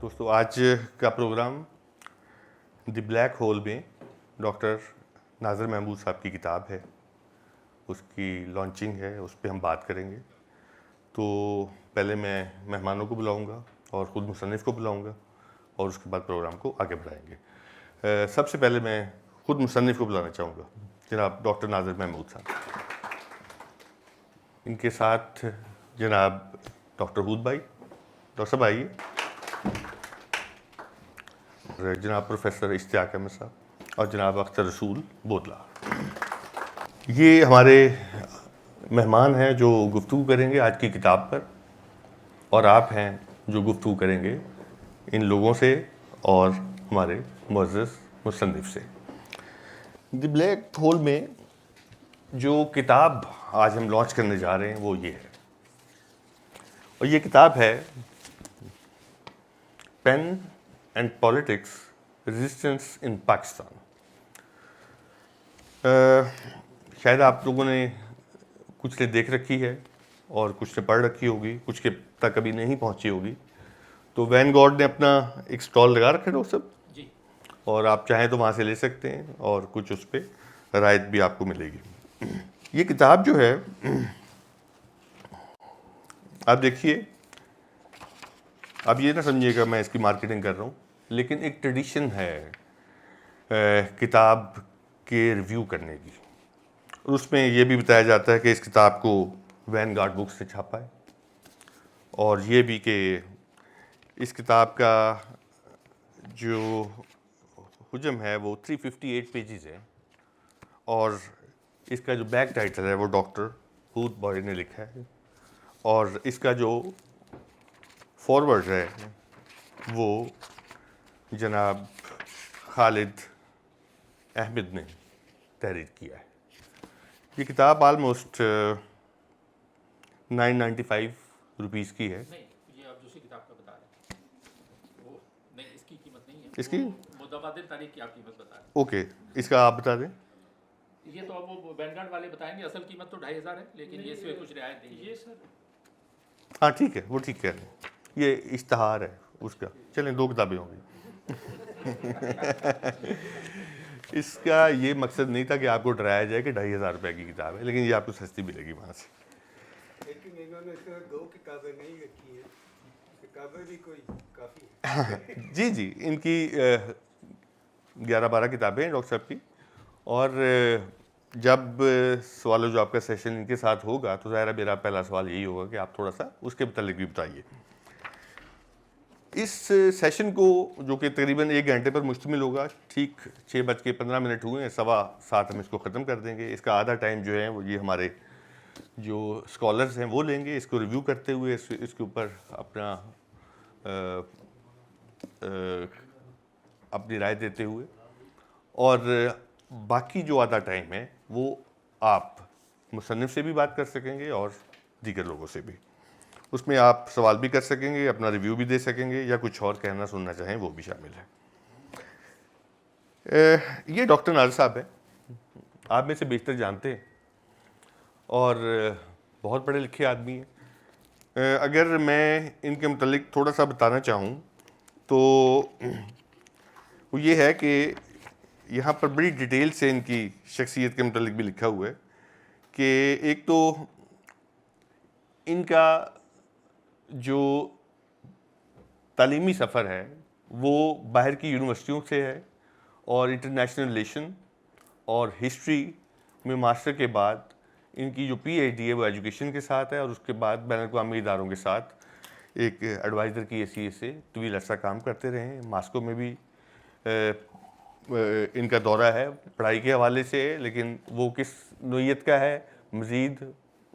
دوستو آج کا پروگرام دی بلیک ہول میں ڈاکٹر ناظر محمود صاحب کی کتاب ہے، اس کی لانچنگ ہے، اس پہ ہم بات کریں گے. تو پہلے میں مہمانوں کو بلاؤں گا اور خود مصنف کو بلاؤں گا اور اس کے بعد پروگرام کو آگے بڑھائیں گے. سب سے پہلے میں خود مصنف کو بلانا چاہوں گا، جناب ڈاکٹر ناظر محمود صاحب. ان کے ساتھ جناب ڈاکٹر ہود بھائی. ڈاکٹر صاحب آئیے. جناب پروفیسر اشتیاق احمد صاحب اور جناب اختر رسول بودلہ. یہ ہمارے مہمان ہیں جو گفتگو کریں گے آج کی کتاب پر، اور آپ ہیں جو گفتگو کریں گے ان لوگوں سے اور ہمارے معزز مصنف سے. دی بلیک ہول میں جو کتاب آج ہم لانچ کرنے جا رہے ہیں وہ یہ ہے، اور یہ کتاب ہے پین اینڈ پالیٹکس ریزسٹنس ان پاکستان. شاید آپ لوگوں نے کچھ نے دیکھ رکھی ہے اور کچھ نے پڑھ رکھی ہوگی، کچھ کے تک کبھی نہیں پہنچی ہوگی. تو وین گارڈ نے اپنا ایک سٹال لگا رکھا ہے ڈاکٹر صاحب جی، اور آپ چاہیں تو وہاں سے لے سکتے ہیں اور کچھ اس پہ رعایت بھی آپ کو ملے گی. یہ کتاب جو ہے آپ دیکھیے، اب یہ نہ سمجھیے گا میں اس کی مارکیٹنگ کر رہا ہوں، لیکن ایک ٹریڈیشن ہے کتاب کے ریویو کرنے کی. اور اس میں یہ بھی بتایا جاتا ہے کہ اس کتاب کو وین گارڈ بکس نے چھاپا ہے، اور یہ بھی کہ اس کتاب کا جو حجم ہے وہ 358 پیجز ہے، اور اس کا جو بیک ٹائٹل ہے وہ ڈاکٹر ہود بھائی نے لکھا ہے، اور اس کا جو فارورڈ ہے وہ جناب خالد احمد نے تحریر کیا ہے. یہ کتاب آلموسٹ 995 روپیز کی ہے. یہ آپ دوسری کتاب کا بتا رہے ہیں وہ نہیں، اس کی قیمت نہیں ہے، اس کی متبادل تاریخ کی آپ قیمت بتا رہے ہیں. اوکے، اس کا آپ بتا دیں. یہ تو اب وہ وینگارڈ والے بتائیں گے، اصل قیمت تو 2500 ہے، لیکن یہ اس میں کچھ رعایت دی ہے. یہ سر ہاں ٹھیک ہے، وہ ٹھیک کہہ رہے ہیں، یہ اشتہار ہے اس کا. چلیں 2 کتابیں ہوں گی. اس کا یہ مقصد نہیں تھا کہ آپ کو ڈرایا جائے کہ 2500 روپے کی کتاب ہے، لیکن یہ آپ کو سستی ملے گی وہاں سے. لیکن انہوں نے اس میں 2 کتابیں نہیں رکھی ہیں، کتابیں بھی کوئی کافی ہیں. جی جی، ان کی 11-12 کتابیں ہیں ڈاکٹر صاحب کی. اور جب سوال و جواب کا سیشن ان کے ساتھ ہوگا تو ظاہر ہے میرا پہلا سوال یہی ہوگا کہ آپ تھوڑا سا اس کے متعلق بھی بتائیے. اس سیشن کو جو کہ تقریباً 1 گھنٹے پر مشتمل ہوگا، ٹھیک 6:15 ہوئے ہیں، 7:15 ہم اس کو ختم کر دیں گے. اس کا آدھا ٹائم جو ہے وہ یہ ہمارے جو اسکالرز ہیں وہ لیں گے، اس کو ریویو کرتے ہوئے، اس کے اوپر اپنی رائے دیتے ہوئے. اور باقی جو آدھا ٹائم ہے وہ آپ مصنف سے بھی بات کر سکیں گے اور دیگر لوگوں سے بھی. اس میں آپ سوال بھی کر سکیں گے، اپنا ریویو بھی دے سکیں گے، یا کچھ اور کہنا سننا چاہیں وہ بھی شامل ہے. یہ ڈاکٹر ناظر صاحب ہیں، آپ میں سے بیشتر جانتے ہیں، اور بہت پڑھے لکھے آدمی ہیں. اگر میں ان کے متعلق تھوڑا سا بتانا چاہوں تو وہ یہ ہے کہ یہاں پر بڑی ڈیٹیل سے ان کی شخصیت کے متعلق بھی لکھا ہوا ہے کہ ایک تو ان کا جو تعلیمی سفر ہے وہ باہر کی یونیورسٹیوں سے ہے، اور انٹرنیشنل ریلیشن اور ہسٹری میں ماسٹر کے بعد ان کی جو پی ایچ ڈی ہے وہ ایجوکیشن کے ساتھ ہے، اور اس کے بعد بین الاقوامی اداروں کے ساتھ ایک ایڈوائزر کی حیثیت سے طویل عرصہ کام کرتے رہے ہیں. ماسکو میں بھی ان کا دورہ ہے پڑھائی کے حوالے سے، لیکن وہ کس نوعیت کا ہے مزید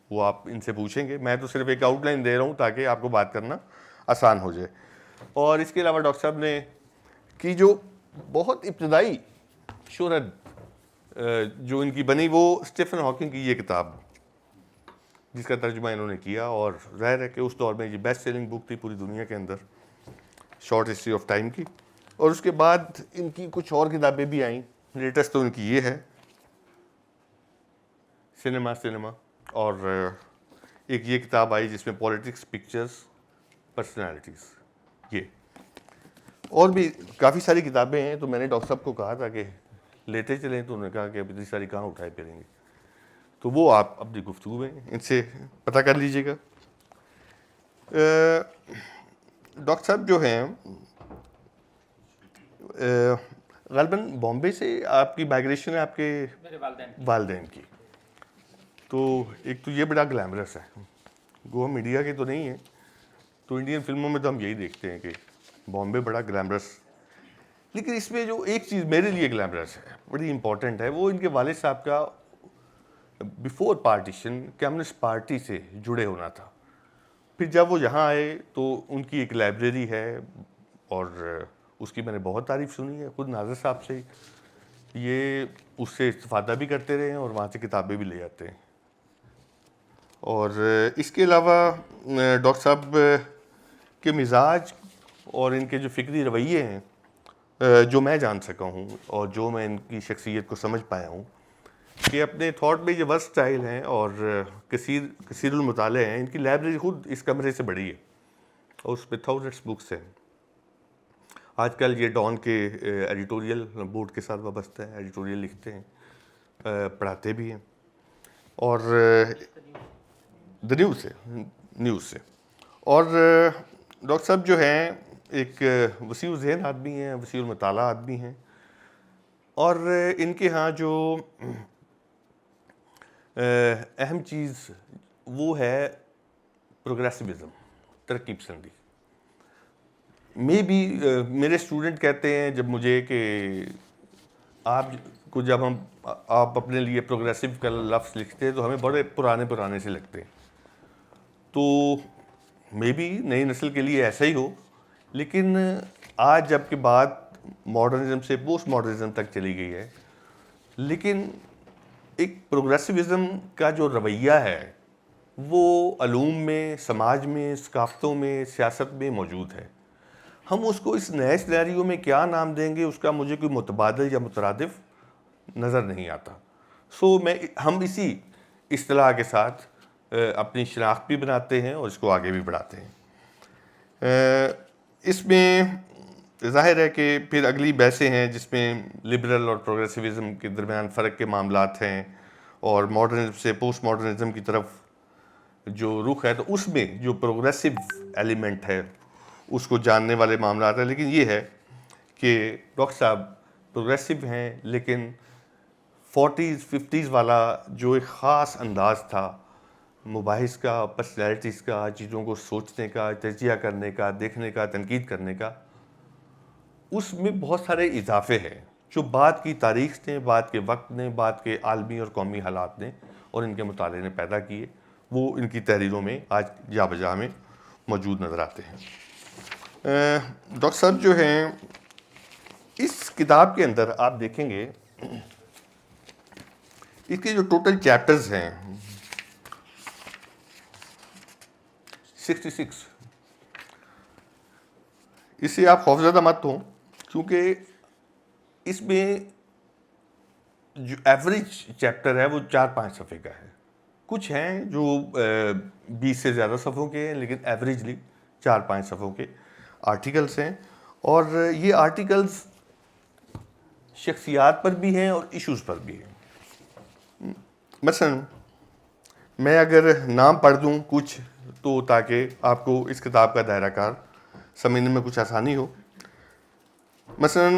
وہ آپ ان سے پوچھیں گے. میں تو صرف ایک آؤٹ لائن دے رہا ہوں تاکہ آپ کو بات کرنا آسان ہو جائے. اور اس کے علاوہ ڈاکٹر صاحب نے کی جو بہت ابتدائی شہرت جو ان کی بنی وہ اسٹیفن ہاکنگ کی یہ کتاب جس کا ترجمہ انہوں نے کیا، اور ظاہر ہے کہ اس دور میں یہ بیسٹ سیلنگ بک تھی پوری دنیا کے اندر، شارٹ ہسٹری آف ٹائم کی. اور اس کے بعد ان کی کچھ اور کتابیں بھی آئیں. لیٹسٹ تو ان کی یہ ہے سنیما، اور ایک یہ کتاب آئی جس میں پولیٹکس، پکچرز، پرسنالٹیز. یہ اور بھی کافی ساری کتابیں ہیں. تو میں نے ڈاکٹر صاحب کو کہا تھا کہ لیتے چلیں, تو انہوں نے کہا کہ اب اتنی ساری کہاں اٹھائے پھریں گے. تو وہ آپ اپنی گفتگو میں ان سے پتہ کر لیجیے گا. ڈاکٹر صاحب جو ہیں غالباً بامبے سے آپ کی مائگریشن ہے, آپ کے میرے والدین والدین کی. تو ایک تو یہ بڑا گلیمرس ہے, گو ہم انڈیا کے تو نہیں ہیں, تو انڈین فلموں میں تو ہم یہی دیکھتے ہیں کہ بامبے بڑا گلیمرس. لیکن اس میں جو ایک چیز میرے لیے گلیمرس ہے, بڑی امپورٹنٹ ہے, وہ ان کے والد صاحب کا بیفور پارٹیشن کمیونسٹ پارٹی سے جڑے ہونا تھا. پھر جب وہ یہاں آئے تو ان کی ایک لائبریری ہے, اور اس کی میں نے بہت تعریف سنی ہے خود ناظر صاحب سے. یہ اس سے استفادہ بھی کرتے رہے ہیں اور وہاں سے کتابیں بھی لے جاتے ہیں. اور اس کے علاوہ ڈاکٹر صاحب کے مزاج اور ان کے جو فکری رویے ہیں, جو میں جان سکا ہوں اور جو میں ان کی شخصیت کو سمجھ پایا ہوں, کہ اپنے تھاٹ میں یہ ورسٹائل ہیں اور کثیر المطالعہ ہیں. ان کی لائبریری خود اس کمرے سے بڑی ہے اور اس پہ تھاؤزنڈس بکس ہیں. آج کل یہ ڈان کے ایڈیٹوریل بورڈ کے ساتھ وابستہ ہیں, ایڈیٹوریل لکھتے ہیں, پڑھاتے بھی ہیں. اور نیوز سے. اور ڈاکٹر صاحب جو ہیں ایک وسیع الذہن آدمی ہیں, وسیع المطالعہ آدمی ہیں. اور ان کے ہاں جو اہم چیز وہ ہے پروگریسوزم, ترقی پسندی. میرے اسٹوڈنٹ کہتے ہیں جب مجھے کہ آپ کو جب آپ اپنے لیے پروگریسو کا لفظ لکھتے ہیں تو ہمیں بڑے پرانے سے لگتے ہیں. تو نئی نسل کے لیے ایسا ہی ہو, لیکن آج جب کہ بات ماڈرنزم سے پوسٹ ماڈرنزم تک چلی گئی ہے, لیکن ایک پروگریسوزم کا جو رویہ ہے وہ علوم میں, سماج میں, ثقافتوں میں, سیاست میں موجود ہے. ہم اس کو اس نئے سینیریو میں کیا نام دیں گے, اس کا مجھے کوئی متبادل یا مترادف نظر نہیں آتا. ہم اسی اصطلاح کے ساتھ اپنی شناخت بھی بناتے ہیں اور اس کو آگے بھی بڑھاتے ہیں. اس میں ظاہر ہے کہ پھر اگلی بحثیں ہیں جس میں لبرل اور پروگریسوزم کے درمیان فرق کے معاملات ہیں, اور ماڈرنزم سے پوسٹ ماڈرنزم کی طرف جو رخ ہے, تو اس میں جو پروگریسو ایلیمنٹ ہے اس کو جاننے والے معاملات ہیں. لیکن یہ ہے کہ ڈاکٹر صاحب پروگریسو ہیں, لیکن 40s 50s والا جو ایک خاص انداز تھا مباحث کا, پرسنالٹیز کا, چیزوں کو سوچنے کا, تجزیہ کرنے کا, دیکھنے کا, تنقید کرنے کا, اس میں بہت سارے اضافے ہیں جو بعد کی تاریخ نے, بعد کے وقت نے, بعد کے عالمی اور قومی حالات نے اور ان کے مطالعے نے پیدا کیے. وہ ان کی تحریروں میں آج جا بجا میں موجود نظر آتے ہیں. ڈاکٹر صاحب جو ہیں اس کتاب کے اندر آپ دیکھیں گے اس کے جو ٹوٹل چیپٹرز ہیں 66. اس سے آپ خوفزدہ مت ہوں, کیونکہ اس میں جو ایوریج چیپٹر ہے وہ 4-5 صفحے کا ہے. کچھ ہیں جو 20 سے زیادہ صفحوں کے ہیں, لیکن ایوریجلی 4-5 صفحوں کے آرٹیکلس ہیں. اور یہ آرٹیکلس شخصیات پر بھی ہیں اور ایشوز پر بھی ہیں. مثلا میں اگر نام پڑھ دوں کچھ تو تاکہ آپ کو اس کتاب کا دائرہ کار سمجھنے میں کچھ آسانی ہو. مثلا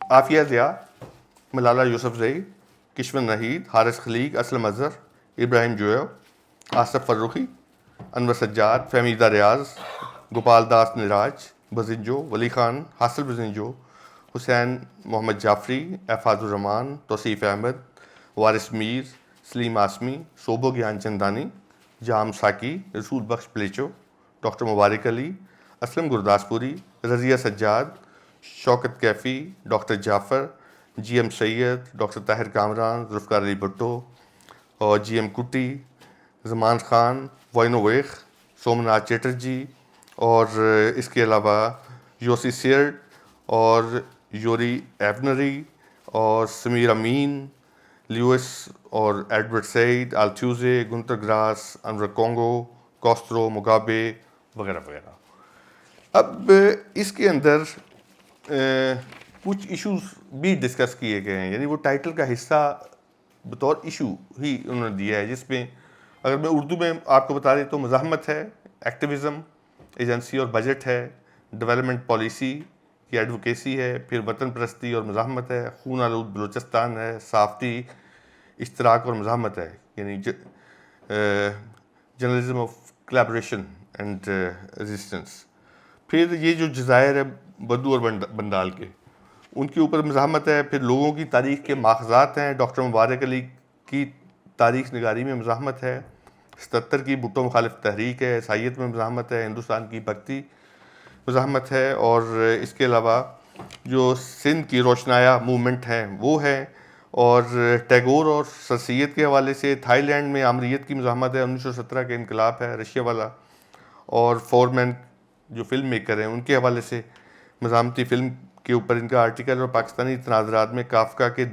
عافیہ ضیاء, ملالہ یوسفزئی, کشور نحید, حارث خلیق, اسلم اظہر, ابراہیم جویو, آصف فرخی, انور سجاد, فہمیدہ ریاض, گوپال داس نراج, بزنجو, ولی خان, حاصل بزنجو, حسین محمد جعفری, احفاظ الرحمان, توصیف احمد, وارث میر, سلیم آسمی, صوبو گیان چندانی, جام ساکی, رسول بخش پلیچو, ڈاکٹر مبارک علی, اسلم گرداسپوری, رضیہ سجاد, شوکت کیفی, ڈاکٹر جعفر, جی ایم سید, ڈاکٹر طاہر کامران, ذوالفقار علی بھٹو, اور جی ایم کٹی, زمان خان, وائنوویخ, سومناتھ چیٹرجی, اور اس کے علاوہ یوسی سیرڈ اور یوری ایونری اور سمیر امین, لیوس اور ایڈورڈ سعید, آلتھیوزے, گنتر گراس, انور کونگو, کوسترو مگابے وغیرہ وغیرہ. اب اس کے اندر کچھ ایشوز بھی ڈسکس کیے گئے ہیں، یعنی وہ ٹائٹل کا حصہ بطور ایشو ہی انہوں نے دیا ہے، جس میں اگر میں اردو میں آپ کو بتا دیں تو مزاحمت ہے، ایکٹیویزم، ایجنسی اور بجٹ ہے، ڈیولپمنٹ پالیسی کی ایڈوکیسی ہے، پھر وطن پرستی اور مزاحمت ہے، خون آلود بلوچستان ہے، صحافتی اشتراک اور مزاحمت ہے، یعنی journalism of calibration and resistance. پھر یہ جو جزائر ہے بدو اور بندال کے، ان کے اوپر مزاحمت ہے. پھر لوگوں کی تاریخ کے ماخذات ہیں، ڈاکٹر مبارک علی کی تاریخ نگاری میں مزاحمت ہے، 77 کی بھٹو مخالف تحریک ہے، عیسائیت میں مزاحمت ہے، ہندوستان کی بھکتی مزاحمت ہے، اور اس کے علاوہ جو سندھ کی روشنایا موومنٹ ہے وہ ہے، اور ٹیگور اور سر سید کے حوالے سے تھائی لینڈ میں آمریت کی مزاحمت ہے، 1917 کے انقلاب ہے رشیا والا، اور فورمین جو فلم میکر ہیں ان کے حوالے سے مزاحمتی فلم کے اوپر ان کا آرٹیکل، اور پاکستانی تناظرات میں کافکا کے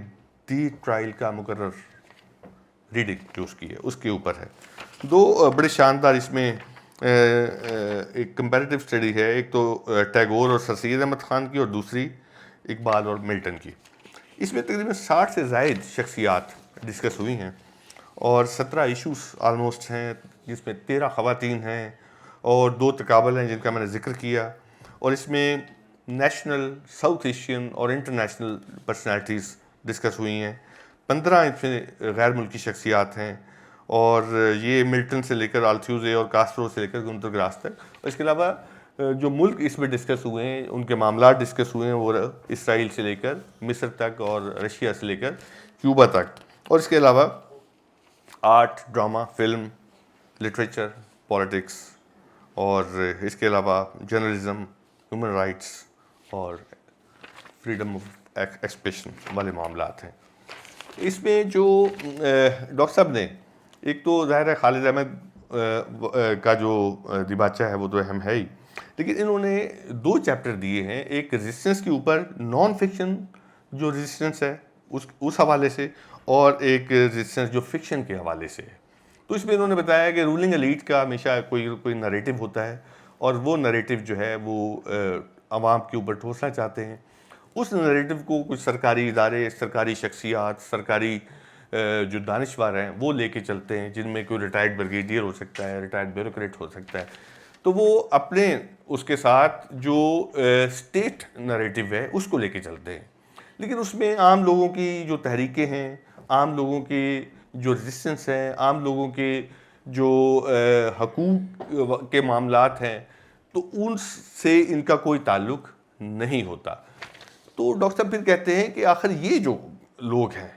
دی ٹرائل کا مقرر ریڈنگ جو اس کی ہے اس کے اوپر ہے. دو بڑے شاندار اس میں ایک کمپیریٹیو اسٹڈی ہے، ایک تو ٹیگور اور سر سید احمد خان کی، اور دوسری اقبال اور ملٹن کی. اس میں تقریباً 60 سے زائد شخصیات ڈسکس ہوئی ہیں اور 17 ایشوز آلموسٹ ہیں، جس میں 13 خواتین ہیں اور 2 تقابل ہیں جن کا میں نے ذکر کیا. اور اس میں نیشنل، ساؤتھ ایشین اور انٹرنیشنل پرسنالٹیز ڈسکس ہوئی ہیں. 15 اس میں غیر ملکی شخصیات ہیں، اور یہ ملٹن سے لے کر آلتھیوزے اور کاسٹرو سے لے کر گنتر گراس تک. اور اس کے علاوہ جو ملک اس میں ڈسکس ہوئے ہیں، ان کے معاملات ڈسکس ہوئے ہیں، وہ اسرائیل سے لے کر مصر تک اور رشیا سے لے کر کیوبا تک. اور اس کے علاوہ art, drama, film, literature, politics, اور اس کے علاوہ جرنلزم، ہیومن رائٹس اور فریڈم آف ایکسپریشن والے معاملات ہیں. اس میں جو ڈاکٹر صاحب نے، ایک تو ظاہر ہے خالد احمد کا جو دیباچہ ہے وہ تو اہم ہے ہی، لیکن انہوں نے 2 چیپٹر دیے ہیں، ایک ریزسٹنس کے اوپر، نان فکشن جو ریزسٹنس ہے اس حوالے سے، اور ایک ریزسٹنس جو فکشن کے حوالے سے ہے. تو اس میں انہوں نے بتایا کہ رولنگ ایلیٹ کا ہمیشہ کوئی نریٹو ہوتا ہے، اور وہ نریٹو جو ہے وہ عوام کے اوپر ٹھوسنا چاہتے ہیں. اس نریٹو کو کچھ سرکاری ادارے، سرکاری شخصیات، سرکاری جو دانشور ہیں وہ لے کے چلتے ہیں، جن میں کوئی ریٹائرڈ بریگیڈیئر ہو سکتا ہے، ریٹائرڈ بیوروکریٹ ہو سکتا ہے. تو وہ اپنے اس کے ساتھ جو اسٹیٹ نریٹو ہے اس کو لے کے چلتے ہیں، لیکن اس میں عام لوگوں کی جو تحریکیں ہیں، عام لوگوں کے جو ریزسٹنس ہیں، عام لوگوں کے جو حقوق کے معاملات ہیں، تو ان سے ان کا کوئی تعلق نہیں ہوتا. تو ڈاکٹر صاحب پھر کہتے ہیں کہ آخر یہ جو لوگ ہیں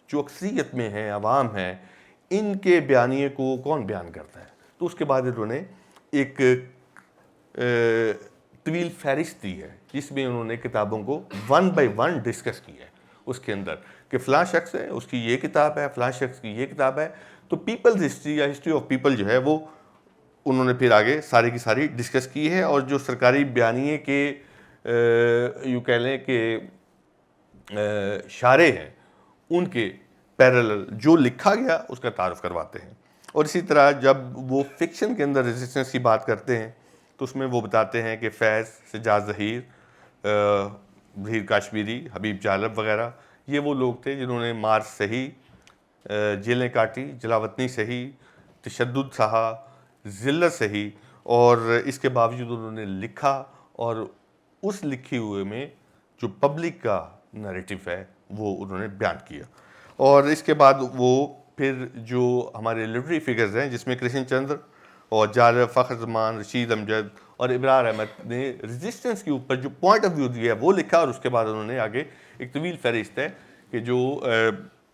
جو اکثریت میں ہیں، عوام ہیں، ان کے بیانیے کو کون بیان کرتا ہے. تو اس کے بعد انہوں نے ایک طویل فہرست دی ہے، جس میں انہوں نے کتابوں کو 1 by 1 ڈسکس کیا ہے اس کے اندر، کہ فلاں شخص ہے اس کی یہ کتاب ہے، فلاں شخص کی یہ کتاب ہے. تو پیپلز ہسٹری یا ہسٹری آف پیپل جو ہے وہ انہوں نے پھر آگے ساری کی ساری ڈسکس کی ہے، اور جو سرکاری بیانیے کے یوں کہہ لیں کہ شارح ہیں ان کے پیرالل جو لکھا گیا اس کا تعارف کرواتے ہیں. اور اسی طرح جب وہ فکشن کے اندر ریزسٹنس کی بات کرتے ہیں تو اس میں وہ بتاتے ہیں کہ فیض، سجاد ظہیر، ظہیر کاشمیری، حبیب جالب وغیرہ، یہ وہ لوگ تھے جنہوں نے مارچ سہی، جیلیں کاٹی، جلاوطنی سہی، تشدد سہا، ذلت سہی، اور اس کے باوجود انہوں نے لکھا، اور اس لکھی ہوئے میں جو پبلک کا نریٹو ہے وہ انہوں نے بیان کیا. اور اس کے بعد وہ پھر جو ہمارے لٹری فگرز ہیں، جس میں کرشن چندر اور جالب، فخر زمان، رشید امجد اور ابرار احمد نے ریزسٹنس کے اوپر جو پوائنٹ آف ویو دیا ہے وہ لکھا. اور اس کے بعد انہوں نے آگے ایک طویل فہرست ہے کہ جو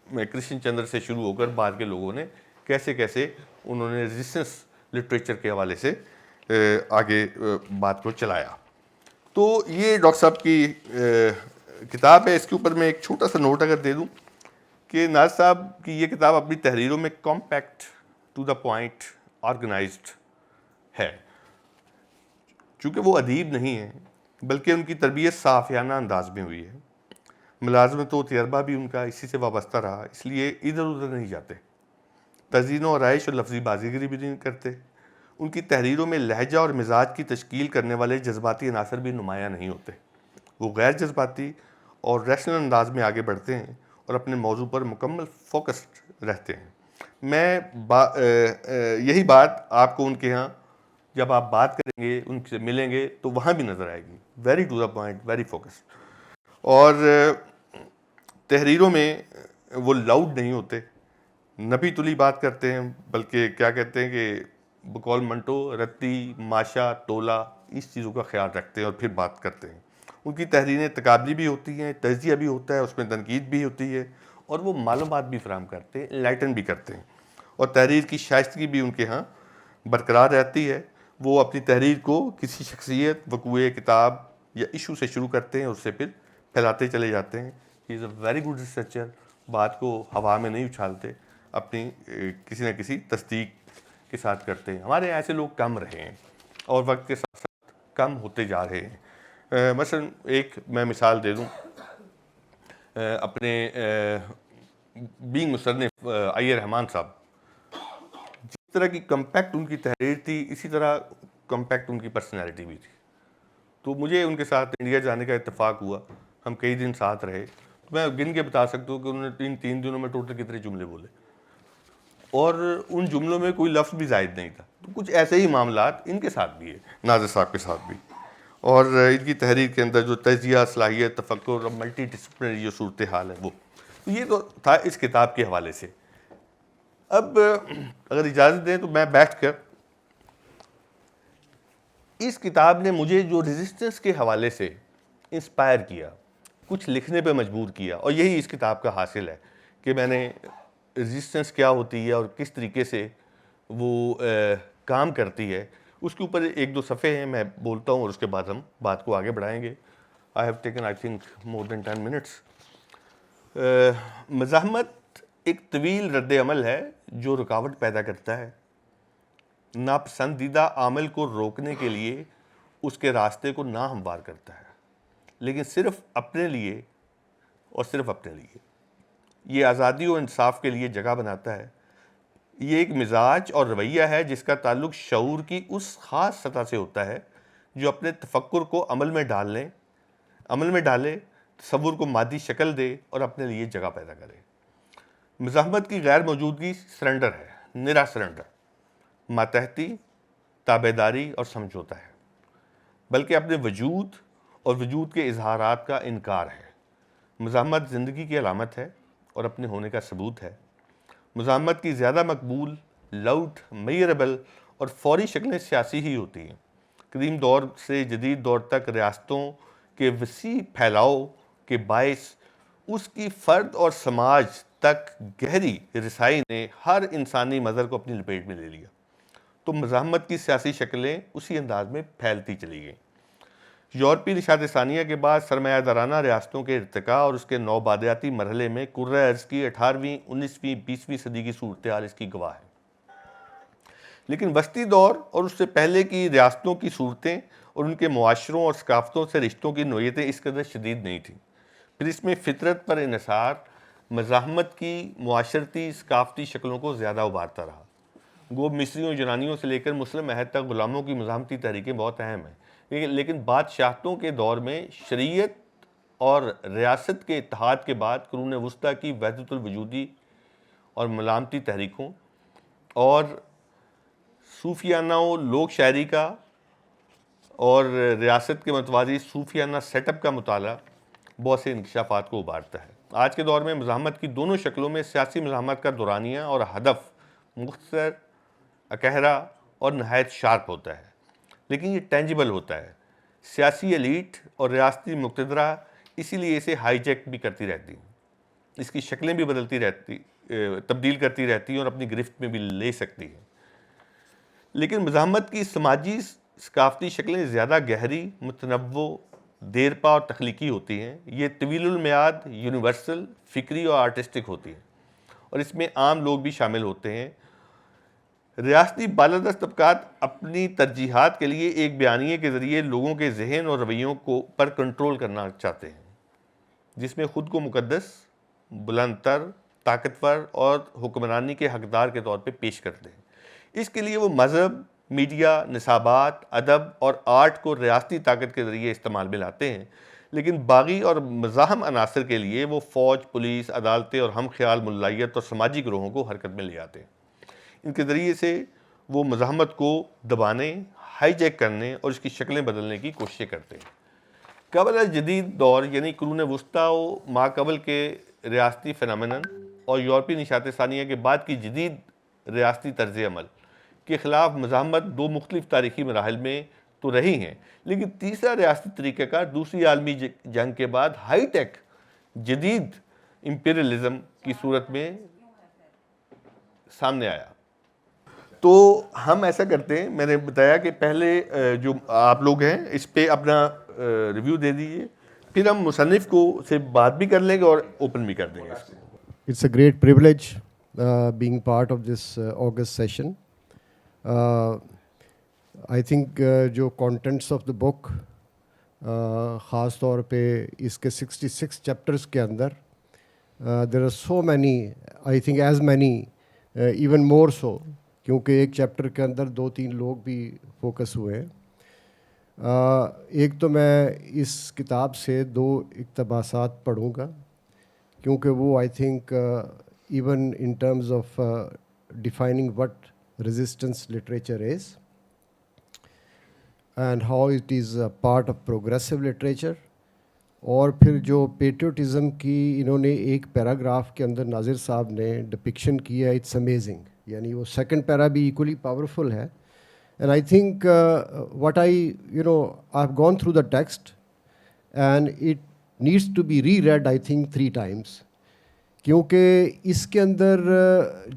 کرشن چندر سے شروع ہو کر بعد کے لوگوں نے کیسے کیسے انہوں نے ریزسٹنس لٹریچر کے حوالے سے آگے بات کو چلایا. تو یہ ڈاکٹر صاحب کی کتاب ہے. اس کے اوپر میں ایک چھوٹا سا نوٹ اگر دے دوں کہ ناز صاحب کی یہ کتاب اپنی تحریروں میں compact, to the point, organised ہے. چونکہ وہ ادیب نہیں ہیں بلکہ ان کی تربیت صحافیانہ انداز میں ہوئی ہے، ملازمت و تجربہ بھی ان کا اسی سے وابستہ رہا، اس لیے ادھر ادھر نہیں جاتے، تزئین و آرائش اور لفظی بازیگری بھی نہیں کرتے. ان کی تحریروں میں لہجہ اور مزاج کی تشکیل کرنے والے جذباتی عناصر بھی نمایاں نہیں ہوتے. وہ غیر جذباتی اور ریشنل انداز میں آگے بڑھتے ہیں اور اپنے موضوع پر مکمل فوکسڈ رہتے ہیں. میں یہی بات آپ کو ان کے ہاں جب آپ بات کریں گے، ان سے ملیں گے تو وہاں بھی نظر آئے گی. Very to the point, very focused. اور تحریروں میں وہ لاؤڈ نہیں ہوتے، نبی تلی بات کرتے ہیں، بلکہ کیا کہتے ہیں کہ بقول منٹو رتی ماشا ٹولا اس چیزوں کا خیال رکھتے ہیں اور پھر بات کرتے ہیں. ان کی تحریریں تقابلی بھی ہوتی ہیں، تجزیہ بھی ہوتا ہے، اس میں تنقید بھی ہوتی ہے، اور وہ معلومات بھی فراہم کرتے ہیں، انلائٹن بھی کرتے ہیں. اور تحریر کی شائستگی بھی ان کے ہاں برقرار رہتی ہے. وہ اپنی تحریر کو کسی شخصیت، وقوع، کتاب یا ایشو سے شروع کرتے ہیں، اس سے پھر پھیلاتے چلے جاتے ہیں. ہی از اے ویری گڈ ریسرچر. بات کو ہوا میں نہیں اچھالتے، اپنی کسی نہ کسی تصدیق کے ساتھ کرتے ہیں. ہمارے ایسے لوگ کم رہے ہیں اور وقت کے ساتھ ساتھ کم ہوتے جا رہے ہیں. مثلا ایک میں مثال دے دوں، اپنے بینگ مصنف آئی رحمان صاحب، جس طرح کی کمپیکٹ ان کی تحریر تھی، اسی طرح کمپیکٹ ان کی پرسنالٹی بھی تھی. تو مجھے ان کے ساتھ انڈیا جانے کا اتفاق ہوا، ہم کئی دن ساتھ رہے. تو میں گن کے بتا سکتا ہوں کہ انہوں نے تین دنوں میں ٹوٹل کتنے جملے بولے، اور ان جملوں میں کوئی لفظ بھی زائد نہیں تھا. تو کچھ ایسے ہی معاملات ان کے ساتھ بھی ہے، ناظر صاحب کے ساتھ بھی. اور ان کی تحریر کے اندر جو تجزیہ، صلاحیت، تفکر اور ملٹی ڈسپلنری جو صورتحال ہے وہ. تو یہ تو تھا اس کتاب کے حوالے سے. اب اگر اجازت دیں تو میں بیٹھ کر اس کتاب نے مجھے جو ریزسٹنس کے حوالے سے انسپائر کیا، کچھ لکھنے پہ مجبور کیا، اور یہی اس کتاب کا حاصل ہے کہ میں نے ریزسٹنس کیا ہوتی ہے اور کس طریقے سے وہ کام کرتی ہے، اس کے اوپر ایک دو صفحے ہیں، میں بولتا ہوں اور اس کے بعد ہم بات کو آگے بڑھائیں گے. I have taken I think more than 10 minutes. مزاحمت ایک طویل رد عمل ہے جو رکاوٹ پیدا کرتا ہے. ناپسندیدہ عمل کو روکنے کے لیے اس کے راستے کو ناہموار کرتا ہے، لیکن صرف اپنے لیے اور صرف اپنے لیے. یہ آزادی و انصاف کے لیے جگہ بناتا ہے. یہ ایک مزاج اور رویہ ہے جس کا تعلق شعور کی اس خاص سطح سے ہوتا ہے جو اپنے تفکر کو عمل میں ڈالے، تصور کو مادی شکل دے اور اپنے لیے جگہ پیدا کرے. مزاحمت کی غیر موجودگی سرنڈر ہے، نرا سرنڈر، ماتحتی، تابعداری اور سمجھوتا ہے، بلکہ اپنے وجود اور وجود کے اظہارات کا انکار ہے. مزاحمت زندگی کی علامت ہے اور اپنے ہونے کا ثبوت ہے. مزاحمت کی زیادہ مقبول، لاؤڈ، میئربل اور فوری شکلیں سیاسی ہی ہوتی ہیں. قدیم دور سے جدید دور تک ریاستوں کے وسیع پھیلاؤ کے باعث اس کی فرد اور سماج تک گہری رسائی نے ہر انسانی مظہر کو اپنی لپیٹ میں لے لیا. تو مزاحمت کی سیاسی شکلیں اسی انداز میں پھیلتی چلی گئیں. یورپی نشاط ثانیہ کے بعد سرمایہ دارانہ ریاستوں کے ارتقاء اور اس کے نوبادیاتی مرحلے میں کرۂ ارض کی 18ویں، 19ویں، 20ویں صدی کی صورتحال اس کی گواہ ہے. لیکن وسطی دور اور اس سے پہلے کی ریاستوں کی صورتیں اور ان کے معاشروں اور ثقافتوں سے رشتوں کی نوعیتیں اس قدر شدید نہیں تھیں. پھر اس میں فطرت پر انحصار مزاحمت کی معاشرتی ثقافتی شکلوں کو زیادہ ابھارتا رہا. گو مصریوں یونانیوں سے لے کر مسلم عہد تک غلاموں کی مزاحمتی تحریکیں بہت اہم ہیں، لیکن بادشاہتوں کے دور میں شریعت اور ریاست کے اتحاد کے بعد قرون وسطیٰ کی وحدت الوجودی اور ملامتی تحریکوں اور صوفیانہ و لوک شاعری کا اور ریاست کے متوازی صوفیانہ سیٹ اپ کا مطالعہ بہت سے انکشافات کو ابھارتا ہے. آج کے دور میں مزاحمت کی دونوں شکلوں میں سیاسی مزاحمت کا دورانیہ اور ہدف مختصر، اکہرا اور نہایت شارپ ہوتا ہے، لیکن یہ ٹینجیبل ہوتا ہے. سیاسی ایلیٹ اور ریاستی مقتدرہ اسی لیے اسے ہائی جیک بھی کرتی رہتی ہیں، اس کی شکلیں بھی تبدیل کرتی رہتی ہیں اور اپنی گرفت میں بھی لے سکتی ہیں. لیکن مزاحمت کی سماجی ثقافتی شکلیں زیادہ گہری، متنوع، دیرپا اور تخلیقی ہوتی ہیں. یہ طویل المیعاد، یونیورسل، فکری اور آرٹسٹک ہوتی ہیں، اور اس میں عام لوگ بھی شامل ہوتے ہیں. ریاستی بالادست طبقات اپنی ترجیحات کے لیے ایک بیانیے کے ذریعے لوگوں کے ذہن اور رویوں کو پر کنٹرول کرنا چاہتے ہیں، جس میں خود کو مقدس، بلند تر، طاقتور اور حکمرانی کے حقدار کے طور پہ پیش کرتے ہیں. اس کے لیے وہ مذہب، میڈیا، نصابات، ادب اور آرٹ کو ریاستی طاقت کے ذریعے استعمال میں لاتے ہیں. لیکن باغی اور مزاحم عناصر کے لیے وہ فوج، پولیس، عدالتیں اور ہم خیال ملائیت اور سماجی گروہوں کو حرکت میں لے آتے ہیں. ان کے ذریعے سے وہ مزاحمت کو دبانے، ہائی جیک کرنے اور اس کی شکلیں بدلنے کی کوششیں کرتے ہیں. قبل جدید دور یعنی قرون وسطیٰ و ما قبل کے ریاستی فنامنن اور یورپی نشاط ثانیہ کے بعد کی جدید ریاستی طرز عمل کے خلاف مزاحمت دو مختلف تاریخی مراحل میں تو رہی ہیں، لیکن تیسرا ریاستی طریقہ کار دوسری عالمی جنگ کے بعد ہائی ٹیک جدید امپیریلزم کی صورت میں سامنے آیا. تو ہم ایسا کرتے ہیں، میں نے بتایا کہ پہلے جو آپ لوگ ہیں اس پہ اپنا ریویو دے دیجئے، پھر ہم مصنف کو سے بات بھی کر لیں گے اور اوپن بھی کر دیں گے اس کو. It's a great privilege being part of this August session. I think جو contents of the book خاص طور پہ اس کے 66 چیپٹرز کے اندر there are so many, I think as many, even more so, کیونکہ ایک چیپٹر کے اندر 2-3 لوگ بھی فوکس ہوئے ہیں. ایک تو میں اس کتاب سے 2 اقتباسات پڑھوں گا کیونکہ وہ I think even in terms of defining what resistance literature is and how it is a part of progressive literature. اور پھر جو پیٹریوٹزم کی انہوں نے ایک پیراگراف کے اندر ناظر صاحب نے ڈپکشن کی ہے، اٹس امیزنگ. یعنی وہ سیکنڈ پیرا بھی ایکولی پاورفل ہے. And I think what I've gone through the text and it needs to be reread I think 3 times. کیونکہ اس کے اندر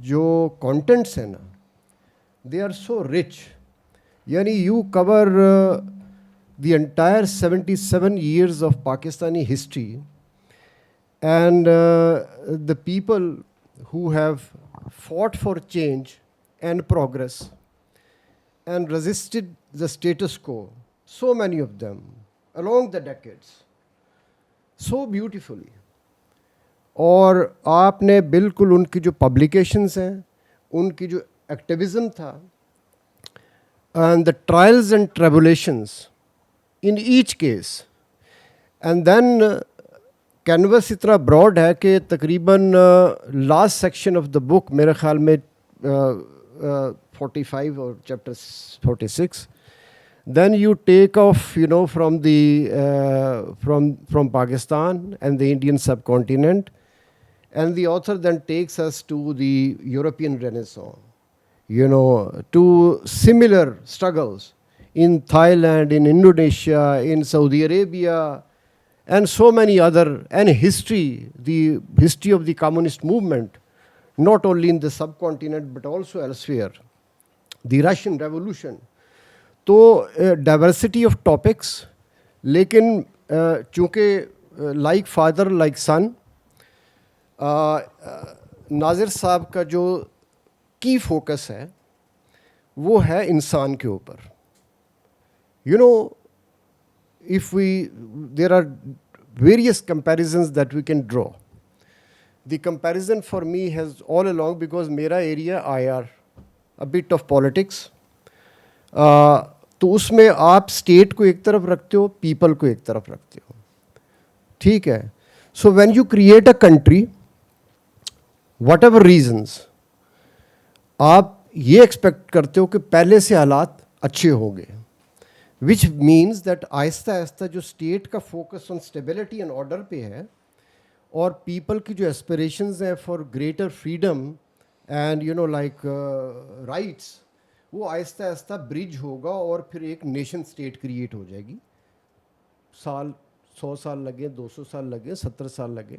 جو contents ہیں نا they are so rich. یعنی you cover the entire 77 years of Pakistani history and the people who have fought for change and progress and resisted the status quo, so many of them, along the decades, so beautifully. اور آپ نے بالکل ان کی جو publications ہیں، ان کی جو activism تھا، and the trials and tribulations in each case, and then canvas اتنا براڈ ہے کہ تقریباً لاسٹ سیکشن آف دا بک میرے خیال میں 45 or chapter 46, then you take off from the from Pakistan and the Indian subcontinent, and the author then takes us to the European Renaissance, to similar struggles in Thailand, in Indonesia, in Saudi Arabia, and so many other, and the history of the communist movement, not only in the subcontinent but also elsewhere, the Russian Revolution. تو diversity of topics, لیکن چونکہ like father like sun, ناظر صاحب کا جو کی focus ہے وہ ہے انسان کے اوپر. if there are various comparisons that we can draw. The comparison for me has all along, because میرا area IR, a bit of politics, تو اس میں آپ اسٹیٹ کو ایک طرف رکھتے ہو، پیپل کو ایک طرف رکھتے ہو، ٹھیک ہے. So when you create a country, what ever reasons, آپ یہ ایکسپیکٹ کرتے ہو کہ پہلے سے حالات اچھے ہوں گے، وچ مینس دیٹ آہستہ آہستہ جو اسٹیٹ کا focus on stability and order پہ ہے، اور پیپل کی جو ایسپریشنز ہیں for greater freedom and like rights, وہ آہستہ آہستہ برج ہوگا اور پھر ایک نیشن اسٹیٹ کریٹ ہو جائے گی. 100 سال لگے، 200 سال لگے، 70 سال لگے.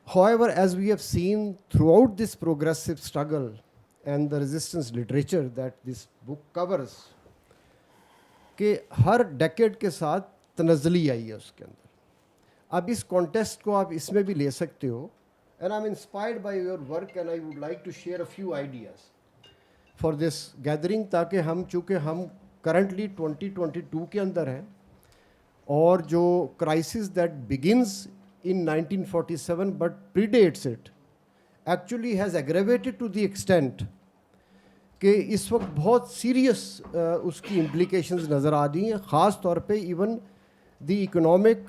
However, as we have seen throughout this progressive struggle and the resistance literature that this book covers, کہ ہر ڈیکیڈ کے ساتھ تنزلی آئی ہے اس کے اندر. اب اس کانٹیسٹ کو آپ اس میں بھی لے سکتے ہو. And I'm inspired by your work and I would like to share a few ideas for this gathering, تاکہ ہم، چونکہ ہم currently 2022 کے اندر ہیں، اور جو crisis that begins in 1947 but predates it actually has aggravated to the extent کہ اس وقت بہت سیریس اس کی امپلیکیشنز نظر آ رہی ہیں، خاص طور پہ even the economic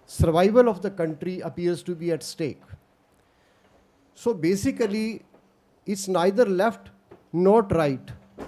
survival of the country appears to be at stake. So basically, it's neither left not right.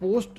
post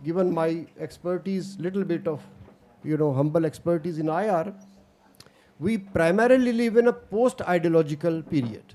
given my expertise, little bit of humble expertise in IR, we primarily live in a post-ideological period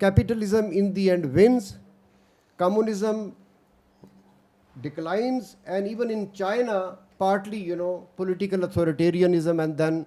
capitalism in the end wins, communism declines, and even in China, partly, political authoritarianism, and then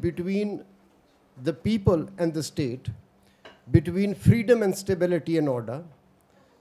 between the people and the state, between freedom and stability and order,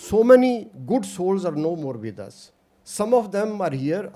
so many good souls are no more with us. Some of them are here.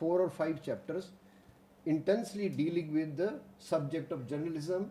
4 or 5 chapters intensely dealing with the subject of journalism.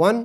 1,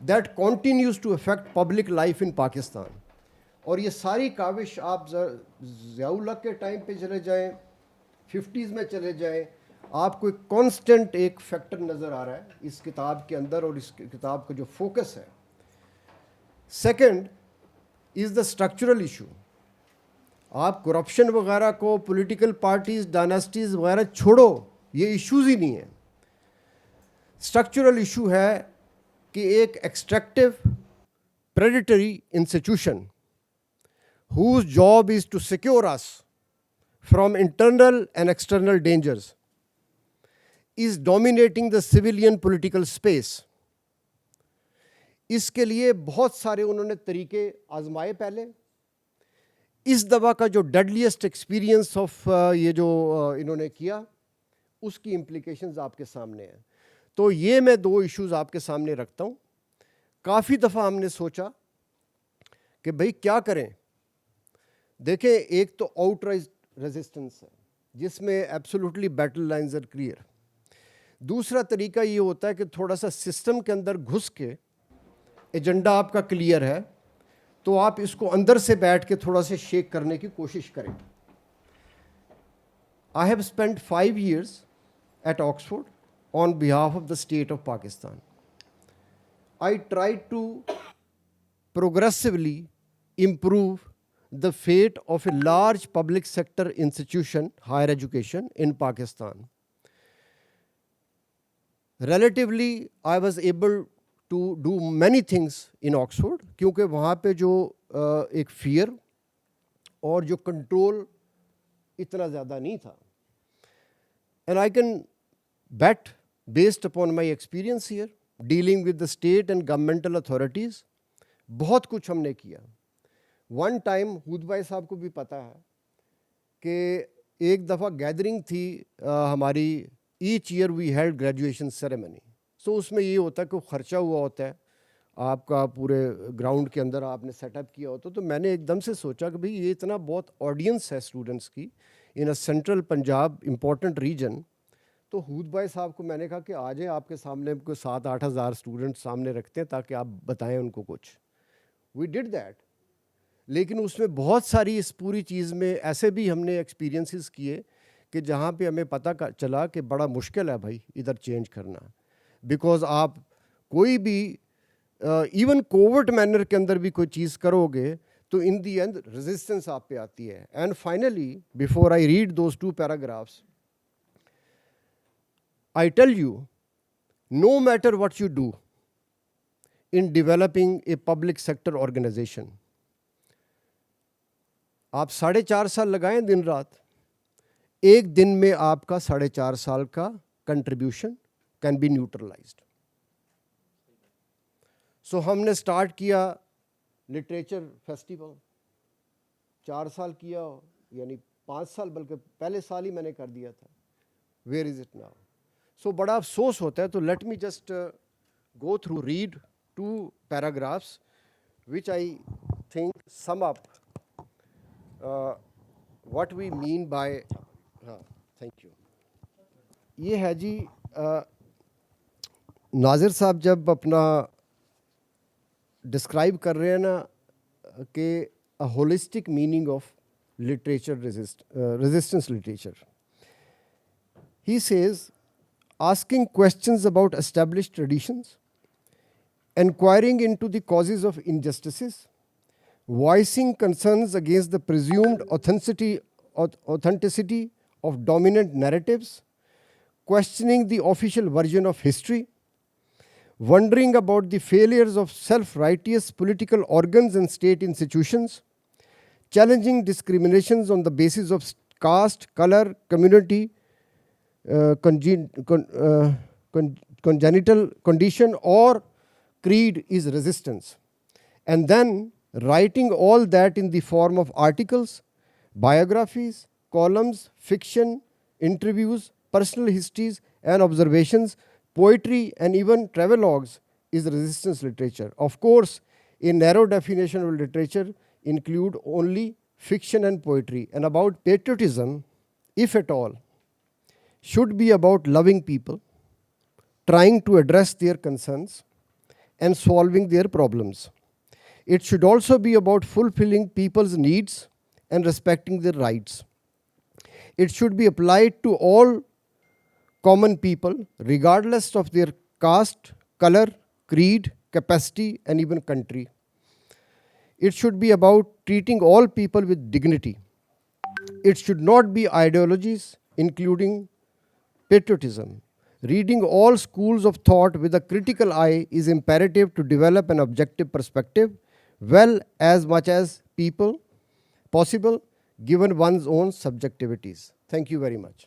that continues to affect public life in Pakistan. اور یہ ساری کاوش آپ ضیاء الحق کے time پہ چلے جائیں، 50s میں چلے جائیں، آپ کو ایک کانسٹنٹ ایک فیکٹر نظر آ رہا ہے اس کتاب کے اندر اور اس کتاب کا جو فوکس ہے. Second is the structural issue. آپ کرپشن وغیرہ کو، پولیٹیکل پارٹیز، ڈائناسٹیز وغیرہ چھوڑو، یہ ایشوز ہی نہیں ہیں. اسٹرکچرل ایشو ہے کہ ایک extractive predatory institution whose job is to secure us from internal and external dangers is dominating the civilian political space. اس کے لیے بہت سارے انہوں نے طریقے آزمائے پہلے. اس دفعہ کا جو ڈیڈلیسٹ ایکسپیرینس آف یہ جو انہوں نے کیا، اس کی امپلیکیشنز آپ کے سامنے ہیں. تو یہ میں 2 ایشوز آپ کے سامنے رکھتا ہوں. کافی دفعہ ہم نے سوچا کہ بھئی کیا کریں. دیکھیں، ایک تو آؤٹ رائٹ ریزسٹنس ہے جس میں absolutely battle lines are clear. دوسرا طریقہ یہ ہوتا ہے کہ تھوڑا سا سسٹم کے اندر گھس کے ایجنڈا آپ کا کلیئر ہے تو آپ اس کو اندر سے بیٹھ کے تھوڑا سا شیک کرنے کی کوشش کریں. I have spent 5 years at Oxford on behalf of the state of Pakistan. I tried to progressively improve the fate of a large public sector institution, higher education, in Pakistan. Relatively, I was able to do many things in Oxford, کیونکہ وہاں پہ جو ایک fair اور جو control اتنا زیادہ نہیں تھا. And I can bet, based upon my experience here, dealing with the state and governmental authorities, بہت کچھ ہم نے کیا. ون ٹائم ہود بھائی صاحب کو بھی پتہ ہے کہ ایک دفعہ گیدرنگ تھی ہماری، each year we held graduation ceremony. So اس میں یہ ہوتا ہے کہ خرچہ ہوا ہوتا ہے آپ کا، پورے گراؤنڈ کے اندر آپ نے سیٹ اپ کیا ہوتا. تو میں نے ایک دم سے سوچا کہ بھئی یہ اتنا بہت آڈینس ہے اسٹوڈنٹس کی in a central Punjab important region. تو ہود بھائی صاحب کو میں نے کہا کہ آ جائیں، آپ کے سامنے کوئی 7-8 ہزار اسٹوڈنٹ سامنے رکھتے ہیں تاکہ آپ بتائیں ان کو کچھ. وی ڈڈ دیٹ. لیکن اس میں بہت ساری اس پوری چیز میں ایسے بھی ہم نے ایکسپیرینسز کیے کہ جہاں پہ ہمیں پتہ چلا کہ بڑا مشکل ہے بھائی ادھر چینج کرنا. بیکاز آپ کوئی بھی ایون کوورٹ مینر کے اندر بھی کوئی چیز کرو گے تو ان دی اینڈ ریزسٹنس آپ پہ آتی ہے. And finally before I read those 2 paragraphs I tell you, no matter what you do in developing a public sector organization, آپ 4.5 سال لگائیں دن رات، ایک دن میں آپ کا 4.5 سال کا کنٹریبیوشن کین بی نیوٹرلائزڈ. سو ہم نے سٹارٹ کیا لٹریچر فیسٹیول، 4 سال کیا، یعنی 5 سال، بلکہ پہلے سال ہی میں نے کر دیا تھا. Where is it now? So بڑا افسوس ہوتا ہے. تو let me just go through, read 2 paragraphs which I think sum up what we mean by thank you. یہ ہے جی ناظر صاحب جب اپنا ڈسکرائب کر رہے ہیں نا کہ a holistic meaning of literature, resistance literature, he says asking questions about established traditions, inquiring into the causes of injustices, voicing concerns against the presumed authenticity of dominant narratives, questioning the official version of history, wondering about the failures of self-righteous political organs and state institutions, challenging discriminations on the basis of caste, color, community, congenital condition or creed is resistance. And then writing all that in the form of articles, biographies, columns, fiction, interviews, personal histories and observations, poetry and even travelogues is resistance literature. Of course, a narrow definition of literature include only fiction and poetry. And about patriotism, if at all, should be about loving people, trying to address their concerns and solving their problems. It should also be about fulfilling people's needs and respecting their rights. It should be applied to all common people, regardless of their caste, color, creed, capacity, and even country. It should be about treating all people with dignity. It should not be ideologies, including patriotism. Reading all schools of thought with a critical eye is imperative to develop an objective perspective, well as much as possible, given one's own subjectivities. Thank you very much.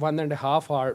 1.5 hour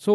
So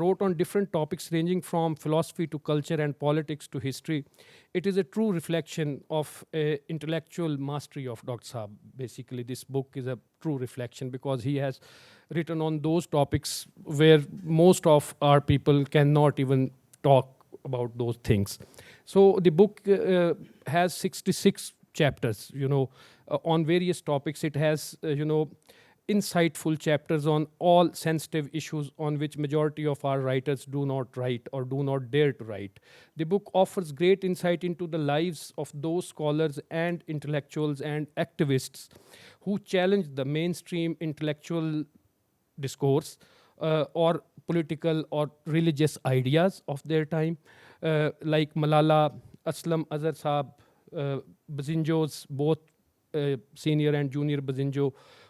wrote on different topics ranging from philosophy to culture and politics to history, it is a true reflection of intellectual mastery of Dr. Saab. Basically, this book is a true reflection because he has written on those topics where most of our people cannot even talk about those things. So the book has 66 chapters, on various topics. It has, insightful chapters on all sensitive issues on which majority of our writers do not write or do not dare to write. The book offers great insight into the lives of those scholars and intellectuals and activists who challenge the mainstream intellectual discourse or political or religious ideas of their time, like Malala, Aslam Azhar Saab, Bazinjos, both senior and junior Bazinjo.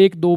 1-2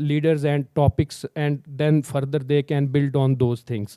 leaders and topics, and then further they can build on those things.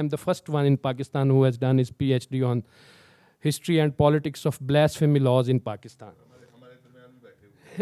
am the first one in Pakistan who has done his PhD on history and politics of blasphemy laws in Pakistan.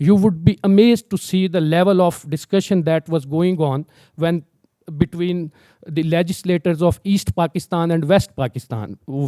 you would be amazed to see the level of discussion that was going on when between the legislators of East Pakistan and West Pakistan.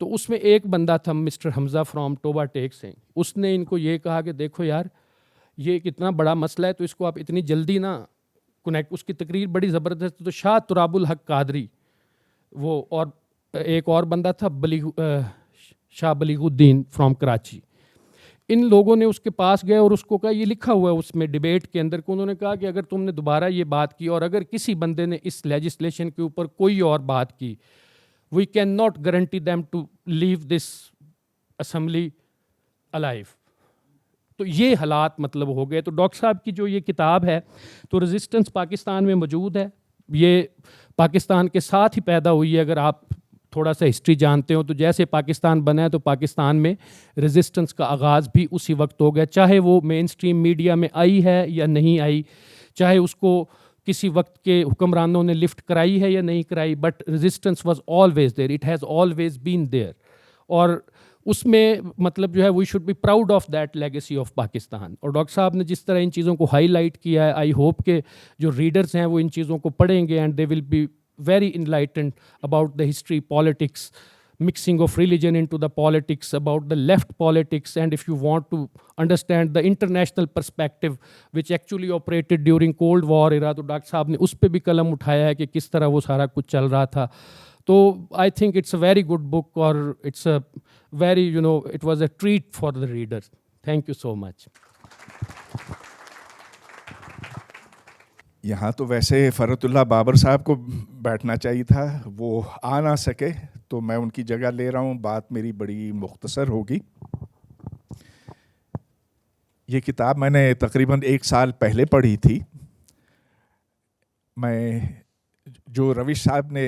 تو اس میں ایک بندہ تھا mister Hamza from ٹوبا ٹیک سنگھ، اس نے ان کو یہ کہا کہ دیکھو یار یہ ایک اتنا بڑا مسئلہ ہے تو اس کو آپ اتنی جلدی نہ کنیکٹ. اس کی تقریر بڑی زبردست. تو شاہ تراب الحق قادری وہ، اور ایک اور بندہ تھا شاہ بلیغ الدین فرام کراچی، ان لوگوں نے اس کے پاس گئے اور اس کو کہا، یہ لکھا ہوا ہے اس میں ڈیبیٹ کے اندر کہ انہوں نے کہا کہ اگر تم نے دوبارہ یہ بات کی اور اگر کسی بندے نے اس لیجسلیشن کے اوپر کوئی اور بات کی، we can not guarantee them to leave this assembly alive. تو یہ حالات مطلب ہو گئے. تو ڈاکٹر صاحب کی جو یہ کتاب ہے تو ریزسٹنس پاکستان میں موجود ہے، یہ پاکستان کے ساتھ ہی پیدا ہوئی ہے. اگر آپ تھوڑا سا ہسٹری جانتے ہو تو جیسے پاکستان بنا ہے تو پاکستان میں ریزسٹنس کا آغاز بھی اسی وقت ہو گیا، چاہے وہ مین اسٹریم میڈیا میں آئی ہے یا نہیں آئی، چاہے اس کو کسی وقت کے حکمرانوں نے لفٹ کرائی ہے یا نہیں کرائی، but resistance was always there, it has always been there. اور اس میں مطلب جو ہے we should be proud of that legacy of Pakistan. اور ڈاکٹر صاحب نے جس طرح ان چیزوں کو ہائی لائٹ کیا ہے، آئی ہوپ کہ جو ریڈرز ہیں وہ ان چیزوں کو پڑھیں گے and they will be very enlightened about the history, politics, mixing of religion into the politics, about the left politics, and if you want to understand the international perspective which actually operated during Cold War era, تو doctor صاحب نے اس پہ بھی قلم اٹھایا ہے کہ کس طرح وہ سارا کچھ چل رہا تھا. تو I think it's a very good book, اور it's a very, it was a treat for the readers. Thank you so much. یہاں تو ویسے فرحت اللہ بابر صاحب کو بیٹھنا چاہیے تھا، وہ آ نہ سکے تو میں ان کی جگہ لے رہا ہوں. بات میری بڑی مختصر ہوگی. یہ کتاب میں نے تقریباً 1 سال پہلے پڑھی تھی. میں جو روش صاحب نے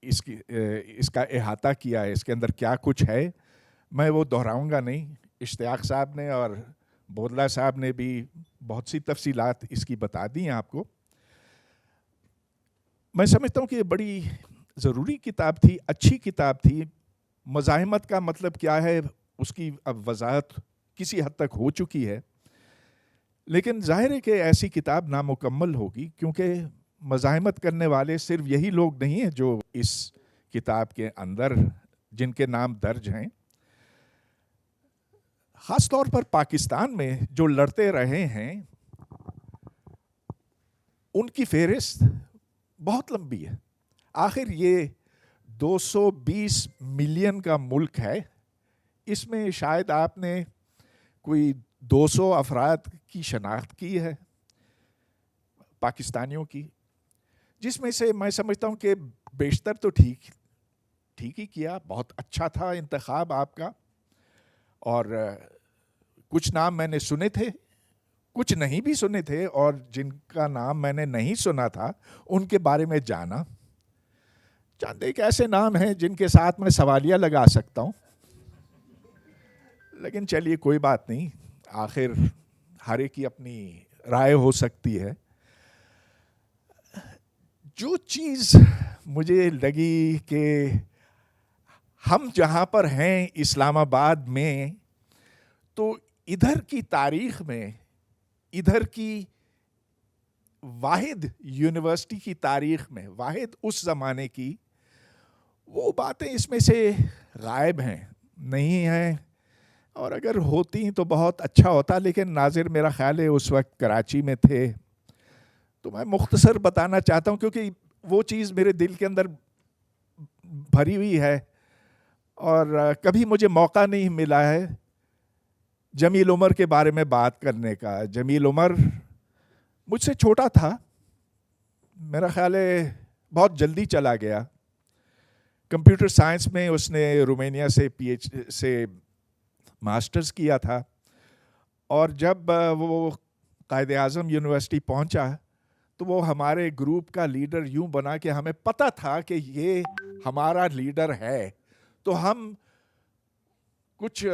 اس کا احاطہ کیا ہے، اس کے اندر کیا کچھ ہے، میں وہ دہراؤں گا نہیں. اشتیاق صاحب نے اور بودلہ صاحب نے بھی بہت سی تفصیلات اس کی بتا دی ہیں آپ کو. میں سمجھتا ہوں کہ یہ بڑی ضروری کتاب تھی، اچھی کتاب تھی. مزاحمت کا مطلب کیا ہے اس کی اب وضاحت کسی حد تک ہو چکی ہے، لیکن ظاہر ہے کہ ایسی کتاب نامکمل ہوگی، کیونکہ مزاحمت کرنے والے صرف یہی لوگ نہیں ہیں جو اس کتاب کے اندر جن کے نام درج ہیں. خاص طور پر پاکستان میں جو لڑتے رہے ہیں ان کی فہرست بہت لمبی ہے. آخر یہ 220 ملین کا ملک ہے، اس میں شاید آپ نے کوئی 200 افراد کی شناخت کی ہے پاکستانیوں کی، جس میں سے میں سمجھتا ہوں کہ بیشتر تو ٹھیک ہی کیا. بہت اچھا تھا انتخاب آپ کا. اور کچھ نام میں نے سنے تھے، کچھ نہیں بھی سنے تھے، اور جن کا نام میں نے نہیں سنا تھا ان کے بارے میں جانا. چند ایک ایسے نام ہیں جن کے ساتھ میں سوالیہ لگا سکتا ہوں، لیکن چلیے کوئی بات نہیں، آخر ہر ایک کی اپنی رائے ہو سکتی ہے. جو چیز مجھے لگی کہ ہم جہاں پر ہیں اسلام آباد میں، تو ادھر کی تاریخ میں، ادھر کی واحد یونیورسٹی کی تاریخ میں، واحد اس زمانے کی وہ باتیں اس میں سے غائب ہیں، نہیں ہیں. اور اگر ہوتی تو بہت اچھا ہوتا، لیکن ناظر میرا خیال ہے اس وقت کراچی میں تھے. تو میں مختصر بتانا چاہتا ہوں کیونکہ وہ چیز میرے دل کے اندر بھری ہوئی ہے، اور کبھی مجھے موقع نہیں ملا ہے جمیل عمر کے بارے میں بات کرنے کا. جمیل عمر مجھ سے چھوٹا تھا، میرا خیال ہے بہت جلدی چلا گیا. کمپیوٹر سائنس میں اس نے رومینیا سے ماسٹرز کیا تھا، اور جب وہ قائد اعظم یونیورسٹی پہنچا تو وہ ہمارے گروپ کا لیڈر یوں بنا کہ ہمیں پتہ تھا کہ یہ ہمارا لیڈر ہے. تو ہم کچھ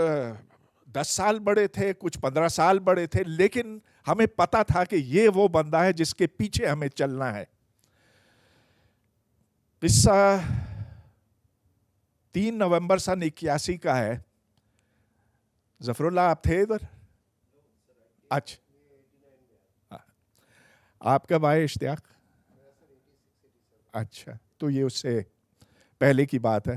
10 سال بڑے تھے، کچھ 15 سال بڑے تھے، لیکن ہمیں پتہ تھا کہ یہ وہ بندہ ہے جس کے پیچھے ہمیں چلنا ہے. قصہ 3 نومبر سن 81 کا ہے. ظفر اللہ آپ تھے ادھر؟ اچھا، آپ کب آئے اشتیاق؟ اچھا، تو یہ اس سے پہلے کی بات ہے.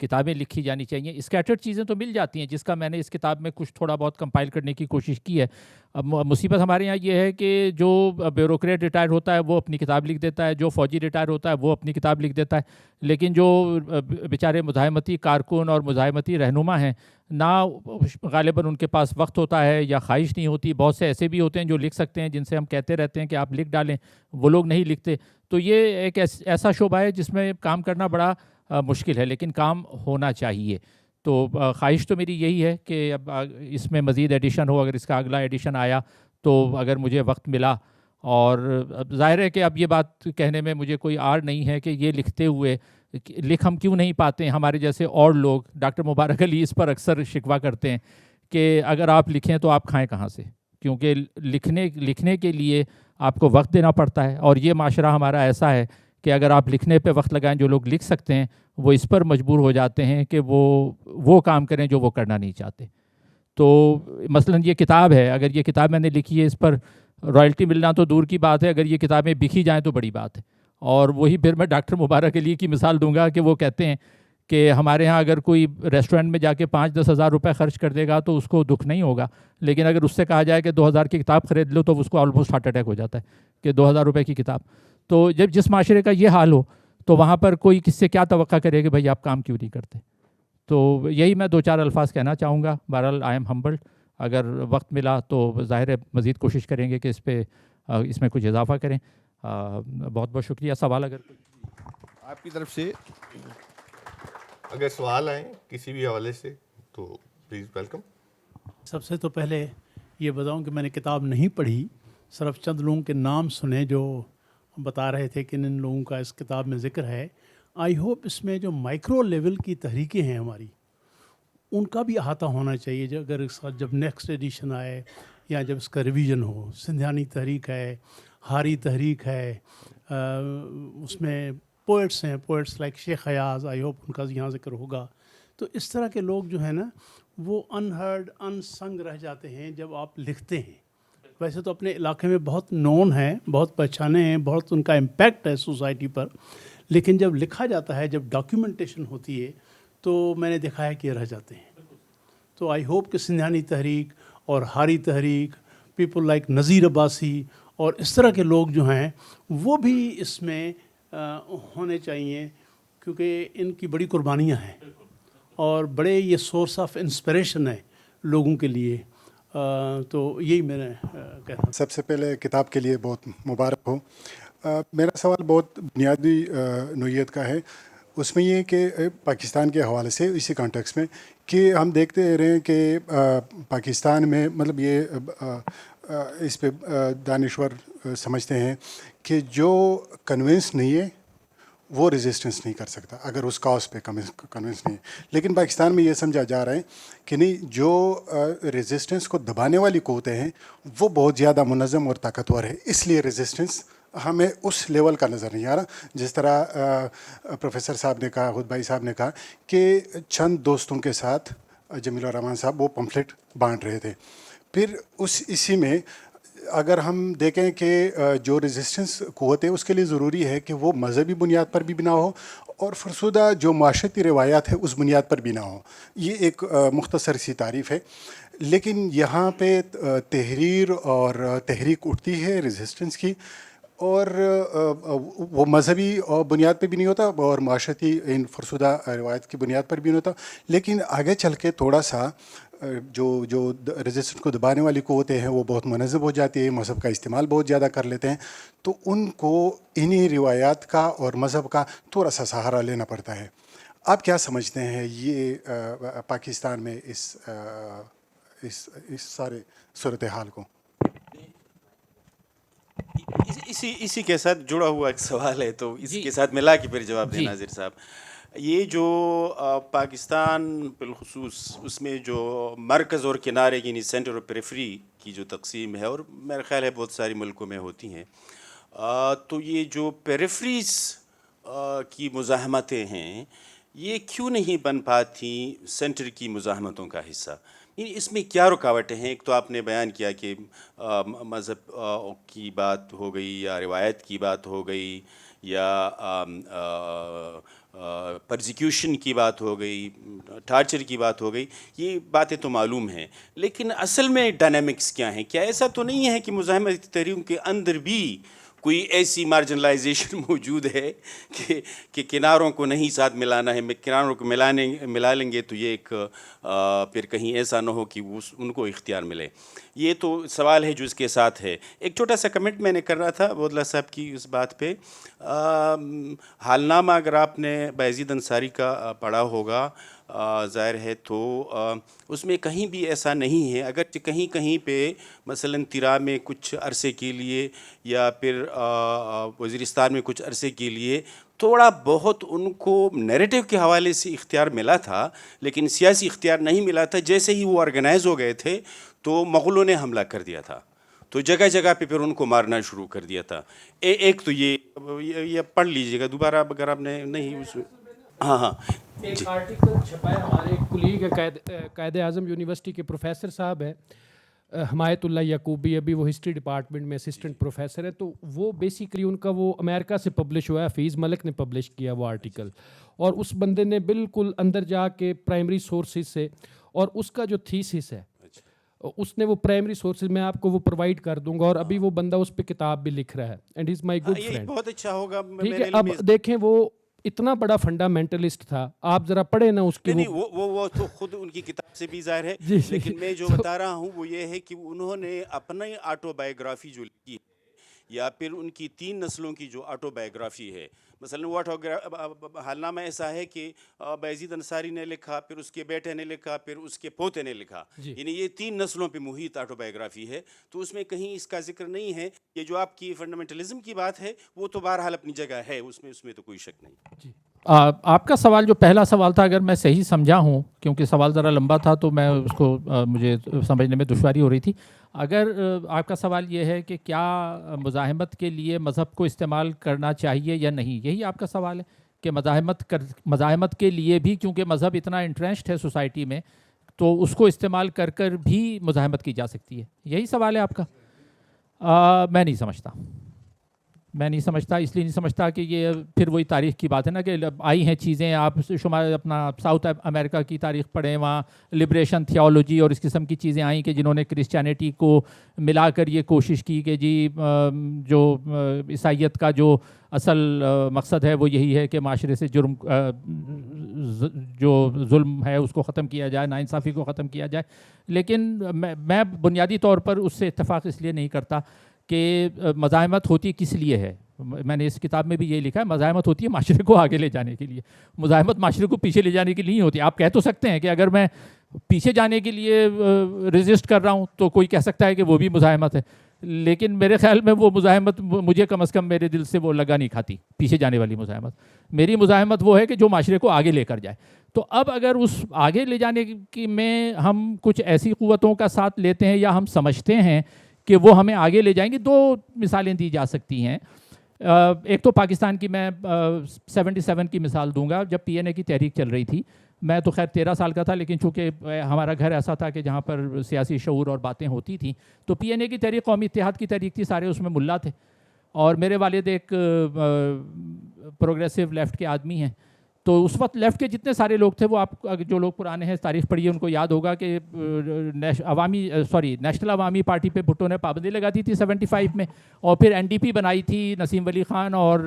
کتابیں لکھی جانی چاہیے. اسکیٹرڈ چیزیں تو مل جاتی ہیں, جس کا میں نے اس کتاب میں کچھ تھوڑا بہت کمپائل کرنے کی کوشش کی ہے. اب مصیبت ہمارے یہاں یہ ہے کہ جو بیوروکریٹ ریٹائر ہوتا ہے وہ اپنی کتاب لکھ دیتا ہے, جو فوجی ریٹائر ہوتا ہے وہ اپنی کتاب لکھ دیتا ہے, لیکن جو بیچارے مزاحمتی کارکن اور مزاحمتی رہنما ہیں, نہ غالباً ان کے پاس وقت ہوتا ہے یا خواہش نہیں ہوتی. بہت سے ایسے بھی ہوتے ہیں جو لکھ سکتے ہیں, جن سے ہم کہتے رہتے ہیں کہ آپ لکھ ڈالیں, وہ لوگ نہیں لکھتے. تو یہ ایک ایسا شعبہ ہے جس میں کام کرنا بڑا مشکل ہے, لیکن کام ہونا چاہیے. تو خواہش تو میری یہی ہے کہ اب اس میں مزید ایڈیشن ہو. اگر اس کا اگلا ایڈیشن آیا تو اگر مجھے وقت ملا, اور ظاہر ہے کہ اب یہ بات کہنے میں مجھے کوئی آڑ نہیں ہے کہ یہ لکھتے ہوئے لکھ ہم کیوں نہیں پاتے ہیں. ہمارے جیسے اور لوگ, ڈاکٹر مبارک علی اس پر اکثر شکوہ کرتے ہیں کہ اگر آپ لکھیں تو آپ کھائیں کہاں سے, کیونکہ لکھنے کے لیے آپ کو وقت دینا پڑتا ہے. اور یہ معاشرہ ہمارا ایسا ہے کہ اگر آپ لکھنے پہ وقت لگائیں, جو لوگ لکھ سکتے ہیں وہ اس پر مجبور ہو جاتے ہیں کہ وہ کام کریں جو وہ کرنا نہیں چاہتے. تو مثلا یہ کتاب ہے, اگر یہ کتاب میں نے لکھی ہے, اس پر رائلٹی ملنا تو دور کی بات ہے, اگر یہ کتابیں بکی جائیں تو بڑی بات ہے. اور وہی پھر میں ڈاکٹر مبارک علی کی مثال دوں گا کہ وہ کہتے ہیں کہ ہمارے ہاں اگر کوئی ریسٹورنٹ میں جا کے 5-10 ہزار روپے خرچ کر دے گا تو اس کو دکھ نہیں ہوگا, لیکن اگر اس سے کہا جائے کہ 2000 کی کتاب خرید لو تو اس کو آلموسٹ ہارٹ اٹیک ہو جاتا ہے کہ 2000 روپے کی کتاب. تو جب جس معاشرے کا یہ حال ہو تو وہاں پر کوئی کس سے کیا توقع کرے کہ بھائی آپ کام کیوں نہیں کرتے. تو یہی میں 2-4 الفاظ کہنا چاہوں گا. بہرحال آئی ایم ہمبلڈ. اگر وقت ملا تو ظاہر ہے مزید کوشش کریں گے کہ اس میں کچھ اضافہ کریں. بہت بہت شکریہ. سوال اگر آپ کی طرف سے اگر سوال آئیں کسی بھی حوالے سے تو پلیز ویلکم. سب سے تو پہلے یہ بتاؤں کہ میں نے کتاب نہیں پڑھی, صرف چند لوگوں کے نام سنے جو بتا رہے تھے کہ ان لوگوں کا اس کتاب میں ذکر ہے. آئی ہوپ اس میں جو مائکرو لیول کی تحریکیں ہیں ہماری, ان کا بھی احاطہ ہونا چاہیے. اگر اس کا جب نیکسٹ ایڈیشن آئے یا جب اس کا ریویژن ہو, سندھیانی تحریک ہے, ہاری تحریک ہے, اس میں پوئٹس ہیں, poets like Sheikh Ayaz, I hope ان کا یہاں ذکر ہوگا. تو اس طرح کے لوگ جو ہیں نا وہ انہرڈ ان سنگ رہ جاتے ہیں جب آپ لکھتے ہیں. ویسے تو اپنے علاقے میں بہت نون ہیں, بہت پہچانے ہیں, بہت ان کا امپیکٹ ہے سوسائٹی پر, لیکن جب لکھا جاتا ہے, جب ڈاکیومنٹیشن ہوتی ہے تو میں نے دیکھا ہے کہ یہ رہ جاتے ہیں. تو آئی ہوپ کہ سندھیانی تحریک اور ہاری تحریک, پیپل لائک نذیر عباسی اور اس طرح کے لوگ جو ہیں وہ بھی اس میں ہونے چاہیے, کیونکہ ان کی بڑی قربانیاں ہیں اور بڑے یہ سورس آف انسپریشن ہے لوگوں کے لیے. تو یہی میں نے کہا. سب سے پہلے کتاب کے لیے بہت مبارک ہو. میرا سوال بہت بنیادی نوعیت کا ہے. اس میں یہ کہ پاکستان کے حوالے سے اسی کانٹیکس میں کہ ہم دیکھتے رہے ہیں کہ پاکستان میں مطلب یہ اس پہ دانشور سمجھتے ہیں کہ جو کنونس نہیں ہے وہ ریزسٹنس نہیں کر سکتا اگر اس کاز پہ کنونس نہیں ہے. لیکن پاکستان میں یہ سمجھا جا رہا ہے کہ نہیں, جو ریزسٹنس کو دبانے والی قوتیں ہیں وہ بہت زیادہ منظم اور طاقتور ہے, اس لیے ریزسٹنس ہمیں اس لیول کا نظر نہیں آ رہا. جس طرح پروفیسر صاحب نے کہا, خود بھائی صاحب نے کہا کہ چند دوستوں کے ساتھ جمیل الرحمان صاحب وہ پمفلٹ بانٹ رہے تھے. پھر اسی میں اگر ہم دیکھیں کہ جو ریزسٹنس قوت ہے اس کے لیے ضروری ہے کہ وہ مذہبی بنیاد پر بھی بنا ہو اور فرسودہ جو معاشرتی روایات ہے اس بنیاد پر بھی نہ ہو. یہ ایک مختصر سی تعریف ہے. لیکن یہاں پہ تحریر اور تحریک اٹھتی ہے ریزسٹنس کی, اور وہ مذہبی بنیاد پہ بھی نہیں ہوتا اور معاشرتی ان فرسودہ روایت کی بنیاد پر بھی نہیں ہوتا. لیکن آگے چل کے تھوڑا سا جو ریزسٹنس کو دبانے والی قوتیں ہیں وہ بہت منظم ہو جاتی ہے, مذہب کا استعمال بہت زیادہ کر لیتے ہیں, تو ان کو انہی روایات کا اور مذہب کا تھوڑا سا سہارا لینا پڑتا ہے. آپ کیا سمجھتے ہیں یہ پاکستان میں اس سارے صورتحال کو؟ اسی کے ساتھ جڑا ہوا ایک سوال ہے, تو اس کے ساتھ ملا کے پھر جواب دیں ناظر صاحب. یہ جو پاکستان بالخصوص اس میں جو مرکز اور کنارے یعنی سینٹر اور پیریفری کی جو تقسیم ہے, اور میرا خیال ہے بہت ساری ملکوں میں ہوتی ہیں, تو یہ جو پیریفریز کی مزاحمتیں ہیں یہ کیوں نہیں بن پاتی سینٹر کی مزاحمتوں کا حصہ؟ اس میں کیا رکاوٹیں ہیں؟ ایک تو آپ نے بیان کیا کہ مذہب کی بات ہو گئی یا روایت کی بات ہو گئی یا پرزیکیوشن کی بات ہو گئی، ٹارچر کی بات ہو گئی، یہ باتیں تو معلوم ہیں، لیکن اصل میں ڈائنامکس کیا ہیں؟ کیا ایسا تو نہیں ہے کہ مزاحمت تحریک کے اندر بھی کوئی ایسی مارجنلائزیشن موجود ہے کہ کناروں کو نہیں ساتھ ملانا ہے، کناروں کو ملا لیں گے تو یہ ایک پھر کہیں ایسا نہ ہو کہ ان کو اختیار ملے؟ یہ تو سوال ہے جو اس کے ساتھ ہے۔ ایک چھوٹا سا کمنٹ میں نے کر رہا تھا بودلہ صاحب کی اس بات پہ، حال نامہ اگر آپ نے بایزید انصاری کا پڑھا ہوگا ظاہر ہے تو اس میں کہیں بھی ایسا نہیں ہے، اگر کہیں کہیں پہ مثلا تیرا میں کچھ عرصے کے لیے یا پھر وزیرستان میں کچھ عرصے کے لیے تھوڑا بہت ان کو نیریٹو کے حوالے سے اختیار ملا تھا، لیکن سیاسی اختیار نہیں ملا تھا۔ جیسے ہی وہ آرگنائز ہو گئے تھے تو مغلوں نے حملہ کر دیا تھا، تو جگہ جگہ پہ پھر ان کو مارنا شروع کر دیا تھا۔ ایک تو یہ پڑھ لیجئے گا دوبارہ اگر آپ نے نہیں اس میں، ہاں ایک آرٹیکل چھپا ہے ہمارے ایک کلیگ قائد اعظم یونیورسٹی کے پروفیسر صاحب ہیں حمایت اللہ یعقوبی، ابھی وہ ہسٹری ڈپارٹمنٹ میں اسسٹنٹ پروفیسر ہے، تو وہ بیسیکلی ان کا وہ امریکہ سے پبلش ہوا ہے، حفیظ ملک نے پبلش کیا وہ آرٹیکل، اور اس بندے نے بالکل اندر جا کے پرائمری سورسز سے، اور اس کا جو تھیسس ہے اس نے وہ پرائمری سورسز میں آپ کو وہ پرووائڈ کر دوں گا، اور ابھی وہ بندہ اس پہ کتاب بھی لکھ رہا ہے، and is my good friend. بہت اچھا ہوگا، ٹھیک ہے، اب دیکھیں وہ اتنا بڑا فنڈامنٹلسٹ تھا، آپ ذرا پڑھیں نا اس کی، وہ تو خود ان کی کتاب سے بھی ظاہر ہے، لیکن میں جو بتا رہا ہوں وہ یہ ہے کہ انہوں نے اپنی آٹو بایوگرافی جو لکھی ہے یا پھر ان کی 3 نسلوں کی جو آٹو بایوگرافی ہے، مثلا وہ حال نامہ ایسا ہے کہ بایزید انصاری نے لکھا، پھر اس کے بیٹے نے لکھا، پھر اس کے پوتے نے لکھا، یعنی یہ 3 نسلوں پہ محیط آٹو بایوگرافی ہے، تو اس میں کہیں اس کا ذکر نہیں ہے۔ یہ جو آپ کی فنڈامنٹلزم کی بات ہے وہ تو بہرحال اپنی جگہ ہے، اس میں تو کوئی شک نہیں۔ آپ کا سوال جو پہلا سوال تھا، اگر میں صحیح سمجھا ہوں، کیونکہ سوال ذرا لمبا تھا تو میں اس کو مجھے سمجھنے میں دشواری ہو رہی تھی، اگر آپ کا سوال یہ ہے کہ کیا مزاحمت کے لیے مذہب کو استعمال کرنا چاہیے یا نہیں، یہی آپ کا سوال ہے کہ مزاحمت کے لیے بھی، کیونکہ مذہب اتنا انٹرینشڈ ہے سوسائٹی میں، تو اس کو استعمال کر کر بھی مزاحمت کی جا سکتی ہے، یہی سوال ہے آپ کا؟ میں نہیں سمجھتا، اس لیے نہیں سمجھتا کہ یہ پھر وہی تاریخ کی بات ہے نا کہ آئی ہیں چیزیں، آپ شمال اپنا ساؤتھ امریکہ کی تاریخ پڑھیں، وہاں لبریشن تھیولوجی اور اس قسم کی چیزیں آئیں کہ جنہوں نے کرسچینٹی کو ملا کر یہ کوشش کی کہ جی جو عیسائیت کا جو اصل مقصد ہے وہ یہی ہے کہ معاشرے سے جو ظلم ہے اس کو ختم کیا جائے، ناانصافی کو ختم کیا جائے، لیکن میں بنیادی طور پر اس سے اتفاق اس لیے نہیں کرتا کہ مزاحمت ہوتی کس لیے ہے۔ میں نے اس کتاب میں بھی یہی لکھا ہے، مزاحمت ہوتی ہے معاشرے کو آگے لے جانے کے لیے، مزاحمت معاشرے کو پیچھے لے جانے کے لیے نہیں ہوتی۔ آپ کہہ تو سکتے ہیں کہ اگر میں پیچھے جانے کے لیے ریزسٹ کر رہا ہوں تو کوئی کہہ سکتا ہے کہ وہ بھی مزاحمت ہے، لیکن میرے خیال میں وہ مزاحمت مجھے کم از کم میرے دل سے وہ لگا نہیں کھاتی، پیچھے جانے والی مزاحمت۔ میری مزاحمت وہ ہے کہ جو معاشرے کو آگے لے کر جائے۔ تو اب اگر اس آگے لے جانے کی میں ہم کچھ ایسی قوتوں کا ساتھ لیتے ہیں یا ہم سمجھتے ہیں کہ وہ ہمیں آگے لے جائیں گے، 2 مثالیں دی جا سکتی ہیں۔ ایک تو پاکستان کی میں 77 کی مثال دوں گا، جب PNA کی تحریک چل رہی تھی، میں تو خیر 13 سال کا تھا، لیکن چونکہ ہمارا گھر ایسا تھا کہ جہاں پر سیاسی شعور اور باتیں ہوتی تھیں، تو PNA کی تحریک قومی اتحاد کی تحریک تھی، سارے اس میں ملا تھے، اور میرے والد ایک پروگریسو لیفٹ کے آدمی ہیں، تو اس وقت لیفٹ کے جتنے سارے لوگ تھے وہ آپ جو لوگ پرانے ہیں تاریخ پڑھیے ان کو یاد ہوگا کہ نیشنل عوامی پارٹی پہ بھٹو نے پابندی لگا دی تھی 75 میں، اور پھر NDP بنائی تھی نسیم ولی خان اور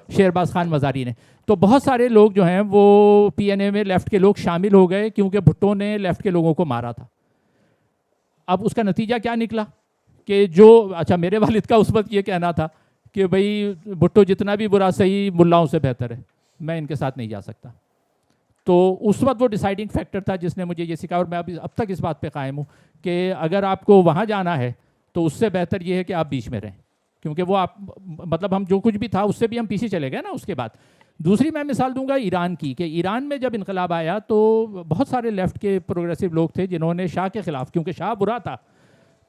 شہرباز خان مزاری نے، تو بہت سارے لوگ جو ہیں وہ PNA میں لیفٹ کے لوگ شامل ہو گئے کیونکہ بھٹو نے لیفٹ کے لوگوں کو مارا تھا۔ اب اس کا نتیجہ کیا نکلا کہ میرے والد کا اس وقت یہ کہنا تھا کہ بھائی بھٹو جتنا بھی برا صحیح ملاؤں سے بہتر ہے، میں ان کے ساتھ نہیں جا سکتا۔ تو اس وقت وہ ڈیسائیڈنگ فیکٹر تھا جس نے مجھے یہ سکھایا، اور میں اب تک اس بات پہ قائم ہوں کہ اگر آپ کو وہاں جانا ہے تو اس سے بہتر یہ ہے کہ آپ بیچ میں رہیں، کیونکہ وہ مطلب ہم جو کچھ بھی تھا اس سے بھی ہم پیچھے چلے گئے نا اس کے بعد۔ دوسری میں مثال دوں گا ایران کی، کہ ایران میں جب انقلاب آیا تو بہت سارے لیفٹ کے پروگریسو لوگ تھے جنہوں نے شاہ کے خلاف، کیونکہ شاہ برا تھا،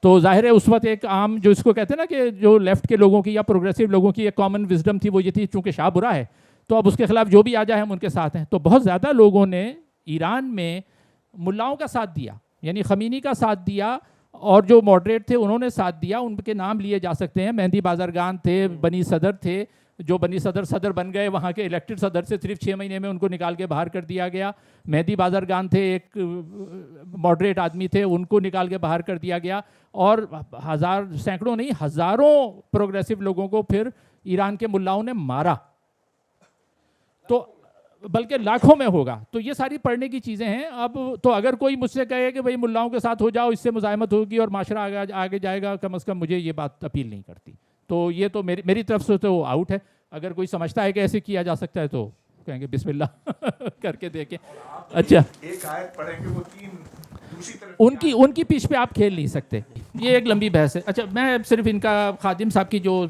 تو ظاہر ہے اس وقت ایک عام جو اس کو کہتے ہیں نا کہ جو لیفٹ کے لوگوں کی یا پروگریسو لوگوں کی ایک کامن وزڈم تھی، وہ یہ تھی چونکہ شاہ برا ہے تو اب اس کے خلاف جو بھی آ جائے ہم ان کے ساتھ ہیں۔ تو بہت زیادہ لوگوں نے ایران میں ملاؤں کا ساتھ دیا، یعنی خمینی کا ساتھ دیا اور جو ماڈریٹ تھے انہوں نے ساتھ دیا. ان کے نام لیے جا سکتے ہیں. مہدی بازرگان تھے, بنی صدر تھے, جو بنی صدر بن گئے, وہاں کے الیکٹڈ صدر سے صرف 6 مہینے میں ان کو نکال کے باہر کر دیا گیا. مہدی بازرگان تھے, ایک ماڈریٹ آدمی تھے, ان کو نکال کے باہر کر دیا گیا. اور سینکڑوں نہیں, ہزاروں پروگریسو لوگوں کو پھر ایران کے ملاؤں نے مارا, تو بلکہ لاکھوں میں ہوگا. تو یہ ساری پڑھنے کی چیزیں ہیں. اب تو اگر کوئی مجھ سے کہے کہ بھئی ملاؤں کے ساتھ ہو جاؤ, اس سے مزاحمت ہوگی اور معاشرہ آگے جائے گا, کم از کم مجھے یہ بات اپیل نہیں کرتی. تو یہ تو میری طرف سے تو آؤٹ ہے. اگر کوئی سمجھتا ہے کہ ایسے کیا جا سکتا ہے تو کہیں گے بسم اللہ کر کے دیکھیں. اچھا, ایک آیت پڑھیں کہ وہ 3 دوسری طرف ان کی پیچھ پہ آپ کھیل نہیں سکتے. یہ ایک لمبی بحث ہے. اچھا, میں صرف ان کا خادم صاحب کی جو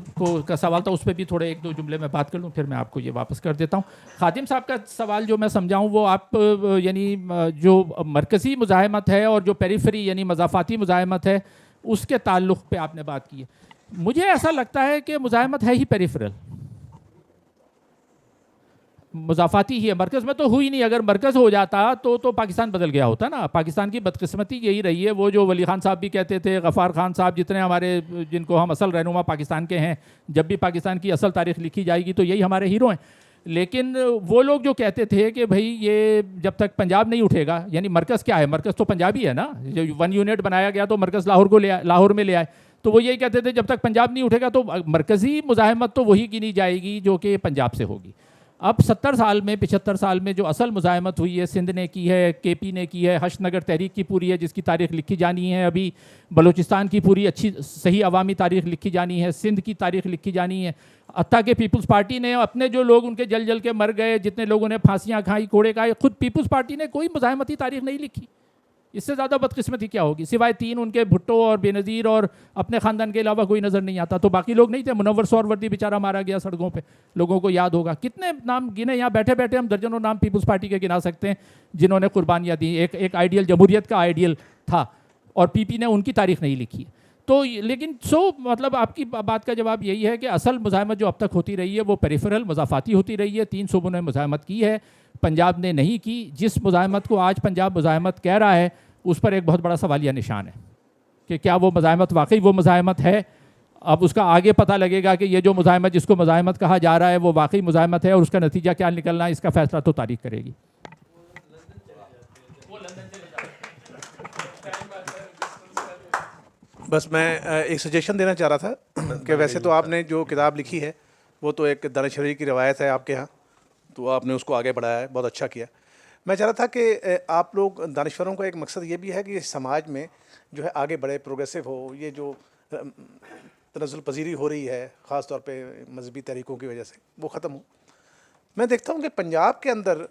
کا سوال تھا اس پہ بھی تھوڑے 1-2 جملے میں بات کر لوں, پھر میں آپ کو یہ واپس کر دیتا ہوں. خادم صاحب کا سوال جو میں سمجھاؤں وہ آپ یعنی جو مرکزی مزاحمت ہے اور جو پیریفری یعنی مضافاتی مزاحمت ہے اس کے تعلق پہ آپ نے بات کی ہے. مجھے ایسا لگتا ہے کہ مزاحمت ہے ہی پیریفرل, مضافاتی ہی ہے. مرکز میں تو ہوئی نہیں. اگر مرکز ہو جاتا تو پاکستان بدل گیا ہوتا نا. پاکستان کی بدقسمتی یہی رہی ہے. وہ جو ولی خان صاحب بھی کہتے تھے, غفار خان صاحب, جتنے ہمارے جن کو ہم اصل رہنما پاکستان کے ہیں, جب بھی پاکستان کی اصل تاریخ لکھی جائے گی تو یہی ہمارے ہیرو ہیں. لیکن وہ لوگ جو کہتے تھے کہ بھئی یہ جب تک پنجاب نہیں اٹھے گا, یعنی مرکز کیا ہے, مرکز تو پنجاب ہی ہے نا. جب 1 یونٹ بنایا گیا تو مرکز لاہور میں لے آئے. تو وہ یہی کہتے تھے جب تک پنجاب نہیں اٹھے گا تو مرکزی مزاحمت تو وہی گنی جائے گی جو کہ پنجاب سے ہوگی. اب 70 سال میں 75 سال میں جو اصل مزاحمت ہوئی ہے, سندھ نے کی ہے, کے پی نے کی ہے, حشد نگر تحریک کی پوری ہے جس کی تاریخ لکھی جانی ہے, ابھی بلوچستان کی پوری اچھی صحیح عوامی تاریخ لکھی جانی ہے, سندھ کی تاریخ لکھی جانی ہے. حتیٰ کہ پیپلز پارٹی نے اپنے جو لوگ ان کے جل کے مر گئے, جتنے لوگوں نے پھانسیاں کھائی, کوڑے کھائے, خود پیپلز پارٹی نے کوئی مزاحمتی تاریخ نہیں لکھی. اس سے زیادہ بدقسمتی کیا ہوگی, سوائے 3 ان کے بھٹو اور بے نظیر اور اپنے خاندان کے علاوہ کوئی نظر نہیں آتا. تو باقی لوگ نہیں تھے. منور سہروردی بیچارہ مارا گیا سڑکوں پہ, لوگوں کو یاد ہوگا. کتنے نام گنے, یہاں بیٹھے بیٹھے ہم درجنوں نام پیپلز پارٹی کے گنا سکتے ہیں جنہوں نے قربانیاں دی. ایک آئیڈیل جمہوریت کا آئیڈیل تھا اور پی پی نے ان کی تاریخ نہیں لکھی. تو لیکن مطلب آپ کی بات کا جواب یہی ہے کہ اصل مزاحمت جو اب تک ہوتی رہی ہے وہ پیریفرل مضافاتی ہوتی رہی ہے. 3 صوبوں نے مزاحمت کی ہے, پنجاب نے نہیں کی. جس مزاحمت کو آج پنجاب مزاحمت کہہ رہا ہے اس پر ایک بہت بڑا سوالیہ نشان ہے کہ کیا وہ مزاحمت واقعی وہ مزاحمت ہے. اب اس کا آگے پتہ لگے گا کہ یہ جو مزاحمت جس کو مزاحمت کہا جا رہا ہے وہ واقعی مزاحمت ہے, اور اس کا نتیجہ کیا نکلنا ہے اس کا فیصلہ تو تاریخ کرے گی. بس میں ایک سجیشن دینا چاہ رہا تھا کہ ویسے تو آپ نے جو کتاب لکھی ہے وہ تو ایک دانشوری کی روایت ہے آپ کے ہاں, تو آپ نے اس کو آگے بڑھایا ہے, بہت اچھا کیا. میں چاہ رہا تھا کہ آپ لوگ دانشوروں کا ایک مقصد یہ بھی ہے کہ سماج میں جو ہے آگے بڑھے, پروگریسو ہو. یہ جو تنزل پذیری ہو رہی ہے خاص طور پہ مذہبی تحریکوں کی وجہ سے وہ ختم ہو. میں دیکھتا ہوں کہ پنجاب کے اندر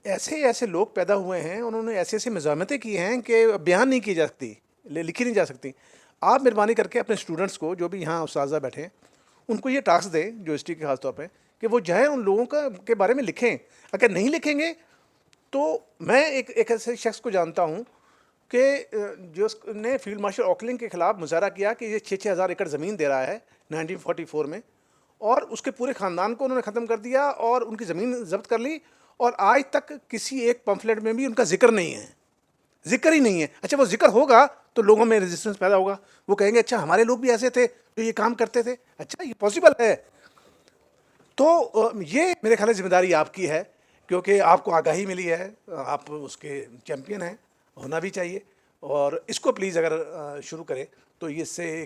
ایسے لوگ پیدا ہوئے ہیں, انہوں نے ایسی مزاحمتیں کی ہیں کہ بیان نہیں کی جا سکتی, لکھی نہیں جا سکتی. آپ مہربانی کر کے اپنے اسٹوڈنٹس کو جو بھی یہاں اساتذہ بیٹھے ہیں ان کو یہ ٹاسک دیں, جو ہسٹری کے خاص طور پہ, کہ وہ جو ہے ان لوگوں کے بارے میں لکھیں. اگر نہیں لکھیں گے تو میں ایک ایسے شخص کو جانتا ہوں کہ جو نے فیلڈ مارشل آکلنگ کے خلاف مظاہرہ کیا کہ یہ 6,000 ایکڑ زمین دے رہا ہے 1944 میں, اور اس کے پورے خاندان کو انہوں نے ختم کر دیا اور ان کی زمین ضبط کر لی, اور آج تک کسی ایک پمفلیٹ میں بھی ان کا ذکر نہیں ہے, ذکر ہی نہیں ہے. اچھا, وہ ذکر ہوگا تو لوگوں میں ریزسٹنس پیدا ہوگا, وہ کہیں گے اچھا ہمارے لوگ بھی ایسے تھے جو یہ کام کرتے تھے, اچھا یہ پاسبل ہے. تو یہ میرے خیال ذمہ داری آپ کی ہے, کیونکہ آپ کو آگاہی ملی ہے, آپ اس کے چیمپئن ہیں, ہونا بھی چاہیے. اور اس کو پلیز اگر شروع کریں تو اس سے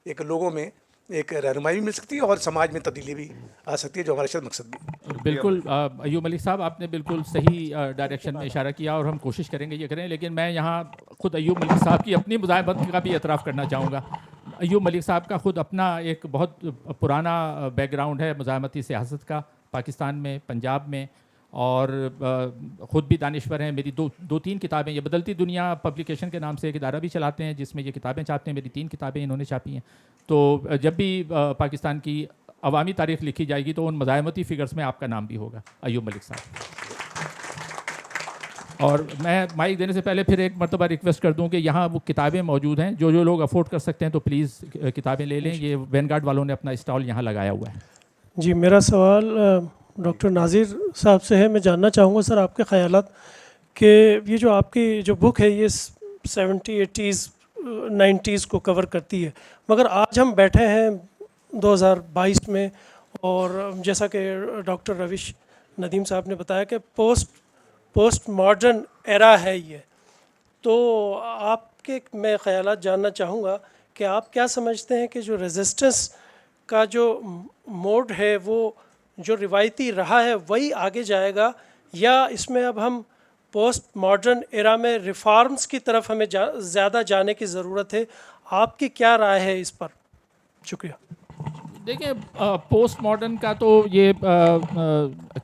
ایک لوگوں میں ایک رہنمائی بھی مل سکتی ہے اور سماج میں تبدیلی بھی آ سکتی ہے, جو ہمارا شاید مقصد بھی. بالکل ایوب ملک صاحب, آپ نے بالکل صحیح ڈائریکشن میں اشارہ کیا اور ہم کوشش کریں گے یہ کریں. لیکن میں یہاں خود ایوب ملک صاحب کی اپنی مزاحمت کا بھی اعتراف کرنا چاہوں گا. ایوب ملک صاحب کا خود اپنا ایک بہت پرانا بیک گراؤنڈ ہے مزاحمتی سیاست کا پاکستان میں, پنجاب میں, اور خود بھی دانشور ہیں. میری 2-3 کتابیں, یہ بدلتی دنیا پبلیکیشن کے نام سے ایک ادارہ بھی چلاتے ہیں جس میں یہ کتابیں چھاپتے ہیں. میری 3 کتابیں انہوں نے چھاپی ہیں. تو جب بھی پاکستان کی عوامی تاریخ لکھی جائے گی تو ان مزاحمتی فگرز میں آپ کا نام بھی ہوگا, ایوب ملک صاحب. اور میں مائک دینے سے پہلے پھر ایک مرتبہ ریکویسٹ کر دوں کہ یہاں وہ کتابیں موجود ہیں, جو لوگ افورڈ کر سکتے ہیں تو پلیز کتابیں لے لیں. یہ وین گارڈ والوں نے اپنا اسٹال یہاں لگایا ہوا ہے. جی, میرا سوال ڈاکٹر ناظر صاحب سے ہے. میں جاننا چاہوں گا سر آپ کے خیالات کہ یہ جو آپ کی جو بک ہے یہ 70s 80s 90s کو کور کرتی ہے، مگر آج ہم بیٹھے ہیں 2022 میں، اور جیسا کہ ڈاکٹر روش ندیم صاحب نے بتایا کہ پوسٹ ماڈرن ایرا ہے یہ. تو آپ کے میں خیالات جاننا چاہوں گا کہ آپ کیا سمجھتے ہیں کہ جو ریزسٹنس کا جو موڈ ہے وہ جو روایتی رہا ہے وہی آگے جائے گا، یا اس میں اب ہم پوسٹ ماڈرن ایرا میں ریفارمز کی طرف ہمیں زیادہ جانے کی ضرورت ہے؟ آپ کی کیا رائے ہے اس پر؟ شکریہ. دیکھیں پوسٹ ماڈرن کا تو یہ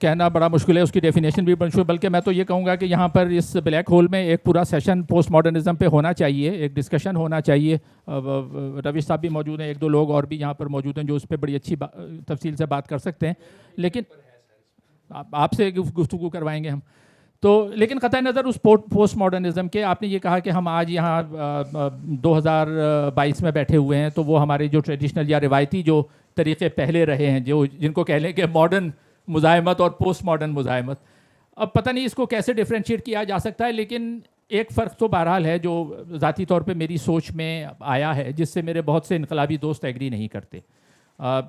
کہنا بڑا مشکل ہے، اس کی ڈیفینیشن بھی مشکل، بلکہ میں تو یہ کہوں گا کہ یہاں پر اس بلیک ہول میں ایک پورا سیشن پوسٹ ماڈرنزم پہ ہونا چاہیے، ایک ڈسکشن ہونا چاہیے. روش صاحب بھی موجود ہیں، ایک دو لوگ اور بھی یہاں پر موجود ہیں جو اس پہ بڑی اچھی تفصیل سے بات کر سکتے ہیں، لیکن آپ سے گفتگو کروائیں گے ہم تو. لیکن قطع نظر اس پوسٹ ماڈرنزم کے، آپ نے یہ کہا کہ ہم آج یہاں 2022 میں بیٹھے ہوئے ہیں، تو وہ ہمارے جو ٹریڈیشنل یا روایتی جو طریقے پہلے رہے ہیں، جو جن کو کہہ لیں کہ ماڈرن مزاحمت اور پوسٹ ماڈرن مزاحمت، اب پتہ نہیں اس کو کیسے ڈفرینشیٹ کیا جا سکتا ہے. لیکن ایک فرق تو بہرحال ہے جو ذاتی طور پہ میری سوچ میں آیا ہے، جس سے میرے بہت سے انقلابی دوست ایگری نہیں کرتے،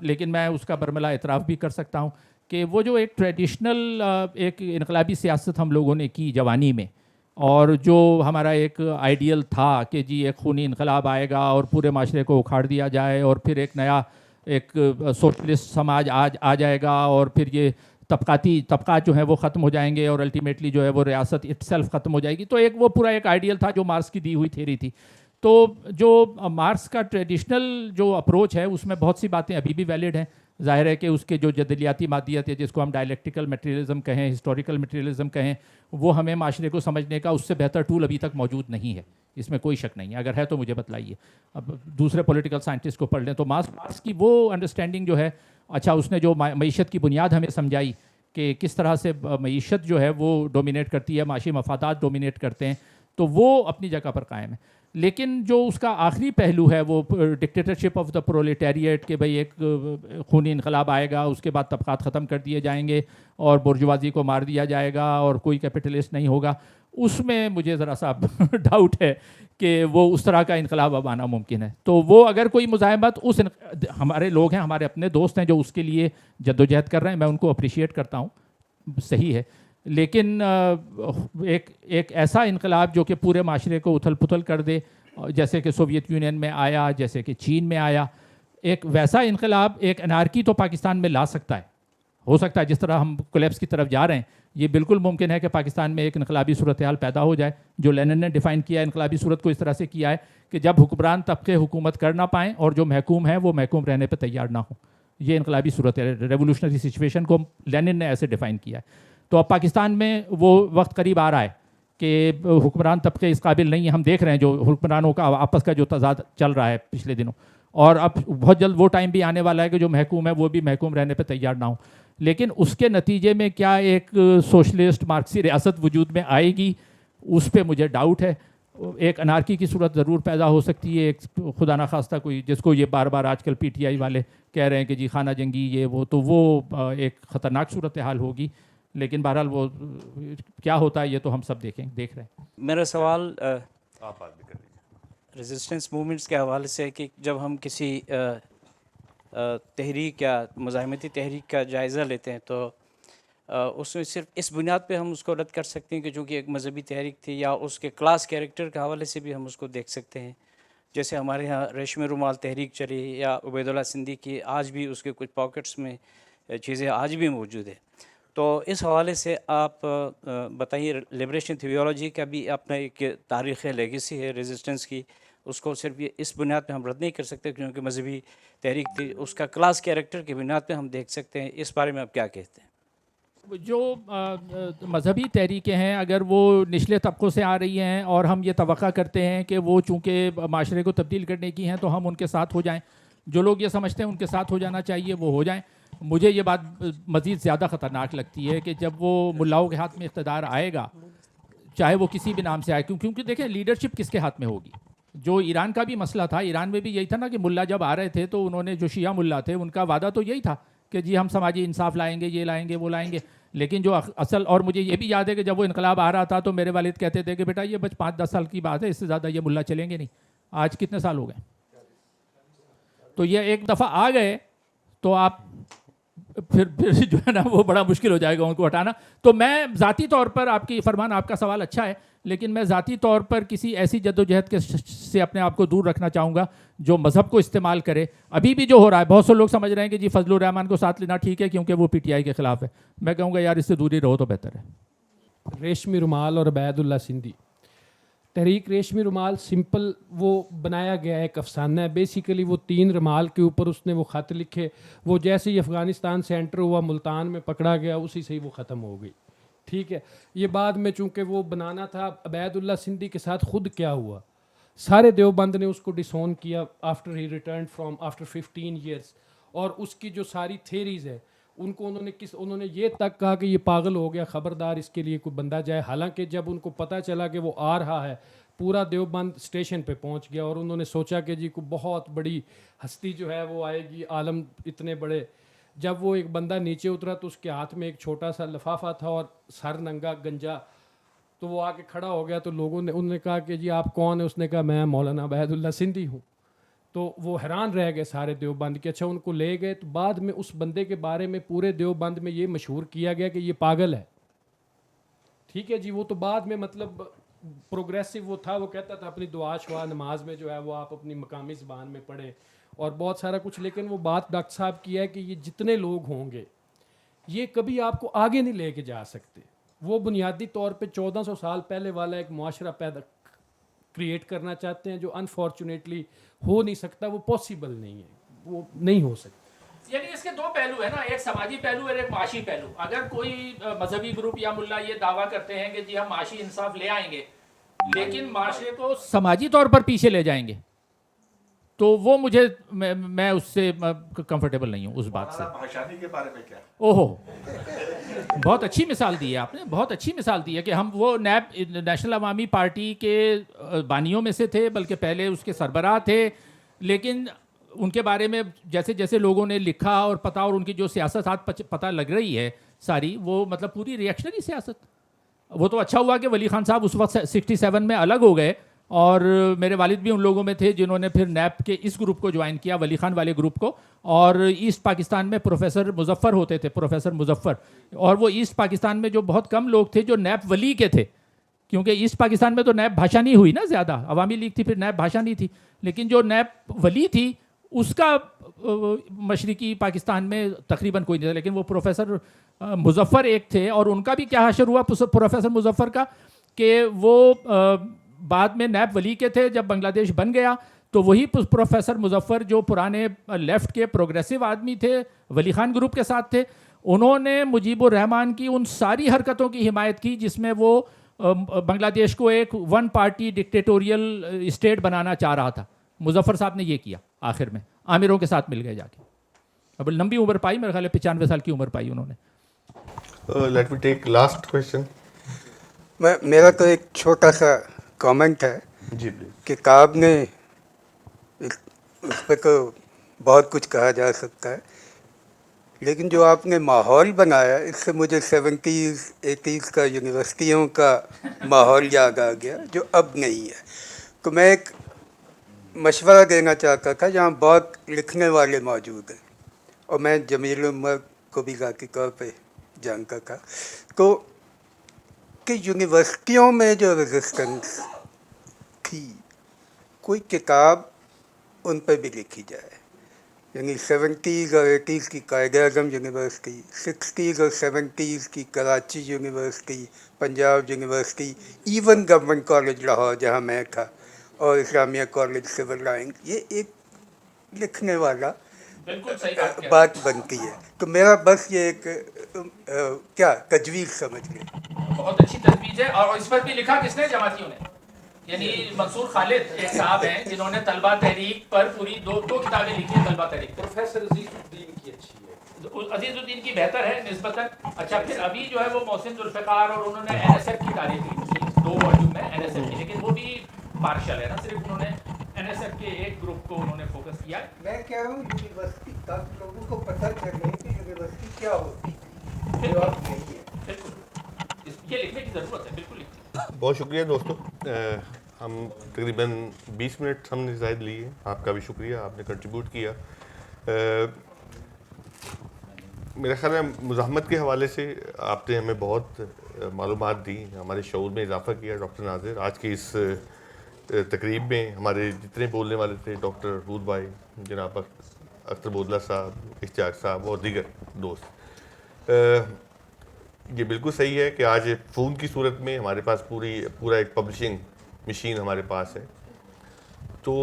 لیکن میں اس کا برملا اعتراف بھی کر سکتا ہوں کہ وہ جو ایک ٹریڈیشنل ایک انقلابی سیاست ہم لوگوں نے کی جوانی میں، اور جو ہمارا ایک آئیڈیل تھا کہ جی ایک خونی انقلاب آئے گا اور پورے معاشرے کو اکھاڑ دیا جائے، اور پھر ایک نیا ایک سوشلسٹ سماج آ جائے گا، اور پھر یہ طبقات جو ہیں وہ ختم ہو جائیں گے، اور الٹیمیٹلی جو ہے وہ ریاست اٹ سیلف ختم ہو جائے گی. تو ایک وہ پورا ایک آئیڈیل تھا جو مارکس کی دی ہوئی تھیوری تھی. تو جو مارکس کا ٹریڈیشنل جو اپروچ ہے اس میں بہت سی باتیں ابھی بھی ویلڈ ہیں. ظاہر ہے کہ اس کے جو جدلیاتی مادیت ہے، جس کو ہم ڈائلیکٹیکل میٹیریلزم کہیں، ہسٹوریکل میٹیریلزم کہیں، وہ ہمیں معاشرے کو سمجھنے کا اس سے بہتر ٹول ابھی تک موجود نہیں ہے، اس میں کوئی شک نہیں ہے. اگر ہے تو مجھے بتلائیے. اب دوسرے پولیٹیکل سائنٹسٹ کو پڑھ لیں تو مارکس کی وہ انڈرسٹینڈنگ جو ہے، اچھا اس نے جو معیشت کی بنیاد ہمیں سمجھائی کہ کس طرح سے معیشت جو ہے وہ ڈومینیٹ کرتی ہے، معاشی مفادات ڈومینیٹ کرتے ہیں، تو وہ اپنی جگہ پر قائم ہے. لیکن جو اس کا آخری پہلو ہے وہ ڈکٹیٹرشپ آف دا پرولیٹیریٹ، کہ بھئی ایک خونی انقلاب آئے گا، اس کے بعد طبقات ختم کر دیے جائیں گے اور برجوازی کو مار دیا جائے گا اور کوئی کیپٹلسٹ نہیں ہوگا، اس میں مجھے ذرا سا ڈاؤٹ ہے کہ وہ اس طرح کا انقلاب اب آنا ممکن ہے. تو وہ اگر کوئی مزاحمت ہمارے لوگ ہیں، ہمارے اپنے دوست ہیں جو اس کے لیے جدوجہد کر رہے ہیں، میں ان کو اپریشیٹ کرتا ہوں، صحیح ہے. لیکن ایک ایسا انقلاب جو کہ پورے معاشرے کو اتھل پتھل کر دے، جیسے کہ سوویت یونین میں آیا، جیسے کہ چین میں آیا، ایک ویسا انقلاب ایک انارکی تو پاکستان میں لا سکتا ہے، ہو سکتا ہے. جس طرح ہم کولیپس کی طرف جا رہے ہیں، یہ بالکل ممکن ہے کہ پاکستان میں ایک انقلابی صورتحال پیدا ہو جائے. جو لینن نے ڈیفائن کیا انقلابی صورت کو اس طرح سے کیا ہے کہ جب حکمران طبقے حکومت کر نہ پائیں اور جو محکوم ہیں وہ محکوم رہنے پہ تیار نہ ہوں. یہ انقلابی صورت ہے، ریولوشنری سچویشن کو لینن نے ایسے ڈیفائن کیا ہے. تو اب پاکستان میں وہ وقت قریب آ رہا ہے کہ حکمران طبقے اس قابل نہیں ہیں. ہم دیکھ رہے ہیں جو حکمرانوں کا آپس کا جو تضاد چل رہا ہے پچھلے دنوں، اور اب بہت جلد وہ ٹائم بھی آنے والا ہے کہ جو محکوم ہے وہ بھی محکوم رہنے پہ تیار نہ ہوں. لیکن اس کے نتیجے میں کیا ایک سوشلسٹ مارکسی ریاست وجود میں آئے گی، اس پہ مجھے ڈاؤٹ ہے. ایک انارکی کی صورت ضرور پیدا ہو سکتی ہے، ایک خدا نخواستہ کوئی جس کو یہ بار بار آج کل پی ٹی آئی والے کہہ رہے ہیں کہ جی خانہ جنگی یہ وہ، تو وہ ایک خطرناک صورتحال ہوگی. لیکن بہرحال وہ کیا ہوتا ہے یہ تو ہم سب دیکھ رہے ہیں. میرا سوال آپ بات بھی کر لیجیے. ریزسٹنس موومنٹس کے حوالے سے ہے کہ جب ہم کسی تحریک یا مزاحمتی تحریک کا جائزہ لیتے ہیں تو اس میں صرف اس بنیاد پہ ہم اس کو رد کر سکتے ہیں کہ چونکہ ایک مذہبی تحریک تھی، یا اس کے کلاس کیریکٹر کے حوالے سے بھی ہم اس کو دیکھ سکتے ہیں. جیسے ہمارے ہاں ریشم رومال تحریک چلی، یا عبید اللہ سندھی کی آج بھی اس کے کچھ پاکٹس میں چیزیں آج بھی موجود ہیں. تو اس حوالے سے آپ بتائیے، لبریشن تھیولوجی کا بھی اپنا ایک تاریخ لیگیسی ہے ریزسٹنس کی، اس کو صرف یہ اس بنیاد پہ ہم رد نہیں کر سکتے کیونکہ مذہبی تحریک تھی. اس کا کلاس کیریکٹر کی بنیاد پہ ہم دیکھ سکتے ہیں. اس بارے میں آپ کیا کہتے ہیں؟ جو مذہبی تحریکیں ہیں اگر وہ نچلے طبقوں سے آ رہی ہیں اور ہم یہ توقع کرتے ہیں کہ وہ چونکہ معاشرے کو تبدیل کرنے کی ہیں تو ہم ان کے ساتھ ہو جائیں، جو لوگ یہ سمجھتے ہیں ان کے ساتھ ہو جانا چاہیے وہ ہو جائیں. مجھے یہ بات مزید زیادہ خطرناک لگتی ہے کہ جب وہ ملاؤں کے ہاتھ میں اقتدار آئے گا، چاہے وہ کسی بھی نام سے آئے، کیونکہ دیکھیں لیڈرشپ کس کے ہاتھ میں ہوگی. جو ایران کا بھی مسئلہ تھا، ایران میں بھی یہی تھا نا کہ ملا جب آ رہے تھے تو انہوں نے جو شیعہ ملا تھے ان کا وعدہ تو یہی تھا کہ جی ہم سماجی انصاف لائیں گے، یہ لائیں گے وہ لائیں گے. لیکن جو اصل، اور مجھے یہ بھی یاد ہے کہ جب وہ انقلاب آ رہا تھا تو میرے والد کہتے تھے کہ بیٹا یہ بس 5-10 سال کی بات ہے، اس سے زیادہ یہ ملا چلیں گے نہیں. آج کتنے سال ہو گئے؟ تو یہ ایک دفعہ آ گئے تو آپ پھر جو ہے نا وہ بڑا مشکل ہو جائے گا ان کو ہٹانا. تو میں ذاتی طور پر، آپ کی فرمان، آپ کا سوال اچھا ہے، لیکن میں ذاتی طور پر کسی ایسی جدوجہد سے اپنے آپ کو دور رکھنا چاہوں گا جو مذہب کو استعمال کرے. ابھی بھی جو ہو رہا ہے، بہت سے لوگ سمجھ رہے ہیں کہ جی فضل الرحمان کو ساتھ لینا ٹھیک ہے کیونکہ وہ پی ٹی آئی کے خلاف ہے. میں کہوں گا یار اس سے دوری رہو تو بہتر ہے. ریشمی رومال اور عبید اللہ سندھی. تحریک ریشمی رومال سمپل وہ بنایا گیا ایک افسانہ ہے. بیسیکلی وہ 3 رومال کے اوپر اس نے وہ خط لکھے، وہ جیسے ہی افغانستان سے انٹر ہوا ملتان میں پکڑا گیا، اسی سے ہی وہ ختم ہو گئی. ٹھیک ہے. یہ بعد میں چونکہ وہ بنانا تھا. عبید اللہ سندھی کے ساتھ خود کیا ہوا، سارے دیوبند نے اس کو ڈسون کیا after he returned from after 15 years. اور اس کی جو ساری تھیریز ہے ان کو انہوں نے یہ تک کہا کہ یہ پاگل ہو گیا، خبردار اس کے لیے کوئی بندہ جائے. حالانکہ جب ان کو پتہ چلا کہ وہ آ رہا ہے، پورا دیوبند اسٹیشن پہ پہنچ گیا اور انہوں نے سوچا کہ جی کوئی بہت بڑی ہستی جو ہے وہ آئے گی، عالم اتنے بڑے. جب وہ ایک بندہ نیچے اترا تو اس کے ہاتھ میں ایک چھوٹا سا لفافہ تھا اور سر ننگا گنجا. تو وہ آ کے کھڑا ہو گیا تو انہوں نے کہا کہ جی آپ کون ہیں؟ اس نے کہا میں مولانا عبید اللہ سندھی ہوں. تو وہ حیران رہ گئے سارے دیوبند کے. اچھا ان کو لے گئے تو بعد میں اس بندے کے بارے میں پورے دیوبند میں یہ مشہور کیا گیا کہ یہ پاگل ہے. ٹھیک ہے جی. وہ تو بعد میں مطلب پروگریسو وہ تھا، وہ کہتا تھا اپنی دعا شعا نماز میں جو ہے وہ آپ اپنی مقامی زبان میں پڑھیں اور بہت سارا کچھ. لیکن وہ بات ڈاکٹر صاحب کی ہے کہ یہ جتنے لوگ ہوں گے یہ کبھی آپ کو آگے نہیں لے کے جا سکتے. وہ بنیادی طور پہ 1400 سال پہلے والا ایک معاشرہ کریٹ کرنا چاہتے ہیں جو انفارچونیٹلی ہو نہیں سکتا. وہ پاسبل نہیں ہے، وہ نہیں ہو سکتا. یعنی اس کے 2 پہلو ہیں نا، ایک سماجی پہلو اور ایک معاشی پہلو. اگر کوئی مذہبی گروپ یا ملا یہ دعویٰ کرتے ہیں کہ جی ہم معاشی انصاف لے آئیں گے لیکن معاشرے کو سماجی طور پر پیچھے لے جائیں گے، تو وہ مجھے میں اس سے کمفرٹیبل نہیں ہوں اس بات سے. بھاشانی کے بارے میں کیا؟ اوہو، بہت اچھی مثال دی ہے آپ نے، بہت اچھی مثال دی ہے کہ ہم وہ نیشنل عوامی پارٹی کے بانیوں میں سے تھے، بلکہ پہلے اس کے سربراہ تھے. لیکن ان کے بارے میں جیسے جیسے لوگوں نے لکھا اور پتا، اور ان کی جو سیاست پتہ لگ رہی ہے ساری، وہ مطلب پوری ریئیکشنری سیاست. وہ تو اچھا ہوا کہ ولی خان صاحب اس وقت 67 میں الگ ہو گئے، اور میرے والد بھی ان لوگوں میں تھے جنہوں نے پھر نیب کے اس گروپ کو جوائن کیا، ولی خان والے گروپ کو. اور ایسٹ پاکستان میں پروفیسر مظفر ہوتے تھے، پروفیسر مظفر. اور وہ ایسٹ پاکستان میں جو بہت کم لوگ تھے جو نیب ولی کے تھے، کیونکہ ایسٹ پاکستان میں تو نیب بھاشا نہیں ہوئی نا زیادہ. عوامی لیگ تھی، پھر نیب بھاشا نہیں تھی. لیکن جو نیب ولی تھی اس کا مشرقی پاکستان میں تقریباً کوئی نہیں تھا. لیکن وہ پروفیسر مظفر ایک تھے، اور ان کا بھی کیا حشر ہوا پروفیسر مظفر کا کہ وہ بعد میں نیب ولی کے تھے. جب بنگلہ دیش بن گیا تو وہی پروفیسر مظفر جو پرانے لیفٹ کے پروگریسو آدمی تھے، ولی خان گروپ کے ساتھ تھے، انہوں نے مجیب الرحمان کی ان ساری حرکتوں کی حمایت کی جس میں وہ بنگلہ دیش کو ایک 1 پارٹی ڈکٹیٹوریل اسٹیٹ بنانا چاہ رہا تھا. مظفر صاحب نے یہ کیا، آخر میں عامروں کے ساتھ مل گئے جا کے. اب لمبی عمر پائی، میرے خیال ہے 95 سال کی عمر پائی انہوں نے. لیٹ می ٹیک لاسٹ کویسچن. میرا تو ایک چھوٹا سا کامنٹ ہے جی کہ کعب نے اس پہ تو بہت کچھ کہا جا سکتا ہے، لیکن جو آپ نے ماحول بنایا اس سے مجھے 70s 80s کا یونیورسٹیوں کا ماحول یاد آ گیا جو اب نہیں ہے. تو میں ایک مشورہ دینا چاہتا تھا، جہاں بہت لکھنے والے موجود ہیں اور میں جمیل عمر کو بھی ذاتی طور پہ جانتا تھا، تو کہ یونیورسٹیوں میں جو ریزسٹنس تھی کوئی کتاب ان پہ بھی لکھی جائے. یعنی 70s اور 80s کی قائد اعظم یونیورسٹی، 60s اور 70s کی Karachi university, Punjab university, even government college Lahore جہاں میں تھا، اور اسلامیہ کالج سول لائنس، یہ ایک لکھنے والا بالکل صحیح بات بنتی ہے. تو میرا بس یہ ایک کیا تجویز سمجھ لیں. بہت اچھی تجویز ہے. اور اس پر بھی لکھا کس نے؟ جماعتیوں نے. یعنی منصور خالد ایک صاحب ہیں جنہوں نے طلبہ تحریک پر پوری 2 کتابیں لکھی ہیں. طلبہ تحریک پروفیسر عزیز الدین کی اچھی ہے، عزیز الدین کی بہتر ہے نسبتاً. اچھا پھر ابھی جو ہے وہ محسن ذوالفقار، اور انہوں نے NSF کی تاریخ لکھی 2 والیوم میں NSF کی، لیکن وہ بھی پارشل ہے نا، صرف انہوں نے NSF کے ایک گروپ کو انہوں نے فوکس کیا. میں کہہ رہا ہوں یونیورسٹی تک لوگوں کو پتہ چلے کہ یونیورسٹی کیا ہوتی ہے، جو اب نہیں ہے. لکھیے، لکھنے کی ضرورت ہے، بالکل لکھیے. بہت شکریہ دوستوں. ہم تقریباً 20 منٹ ہم نے زائد لیے. آپ کا بھی شکریہ، آپ نے کنٹریبیوٹ کیا. میرا خیال ہے مزاحمت کے حوالے سے آپ نے ہمیں بہت معلومات دی، ہمارے شعور میں اضافہ کیا. ڈاکٹر ناظر، آج کی اس تقریب میں ہمارے جتنے بولنے والے تھے، ڈاکٹر حود بھائی، جناب اختر بودلہ صاحب، اشتیاق صاحب اور دیگر دوست، یہ بالکل صحیح ہے کہ آج فون کی صورت میں ہمارے پاس پورا ایک پبلشنگ مشین ہمارے پاس ہے. تو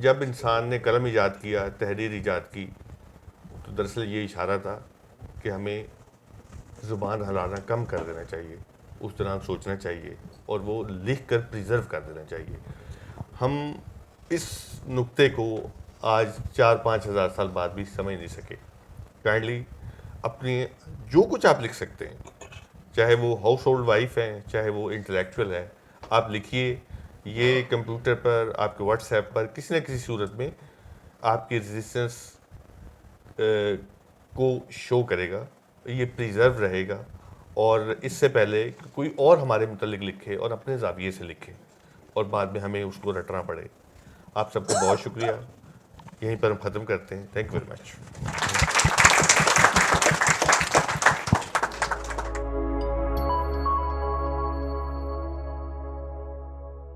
جب انسان نے قلم ایجاد کیا، تحریر ایجاد کی، تو دراصل یہ اشارہ تھا کہ ہمیں زبان ہلانا کم کر دینا چاہیے، اس دوران سوچنا چاہیے اور وہ لکھ کر پریزرو کر دینا چاہیے. ہم اس نقطے کو آج 4-5 ہزار سال بعد بھی سمجھ نہیں سکے. کائنڈلی اپنی جو کچھ آپ لکھ سکتے ہیں، چاہے وہ ہاؤس ہولڈ وائف ہیں، چاہے وہ انٹلیکچوئل ہے، آپ لکھیے. یہ کمپیوٹر پر، آپ کے واٹس ایپ پر کسی نہ کسی صورت میں آپ کی ریزسٹنس کو شو کرے گا، یہ پریزرو رہے گا. اور اس سے پہلے کہ کوئی اور ہمارے متعلق لکھے اور اپنے زاویے سے لکھے اور بعد میں ہمیں اس کو رٹنا پڑے. آپ سب کو بہت شکریہ. یہیں پر ہم ختم کرتے ہیں. Thank you very much.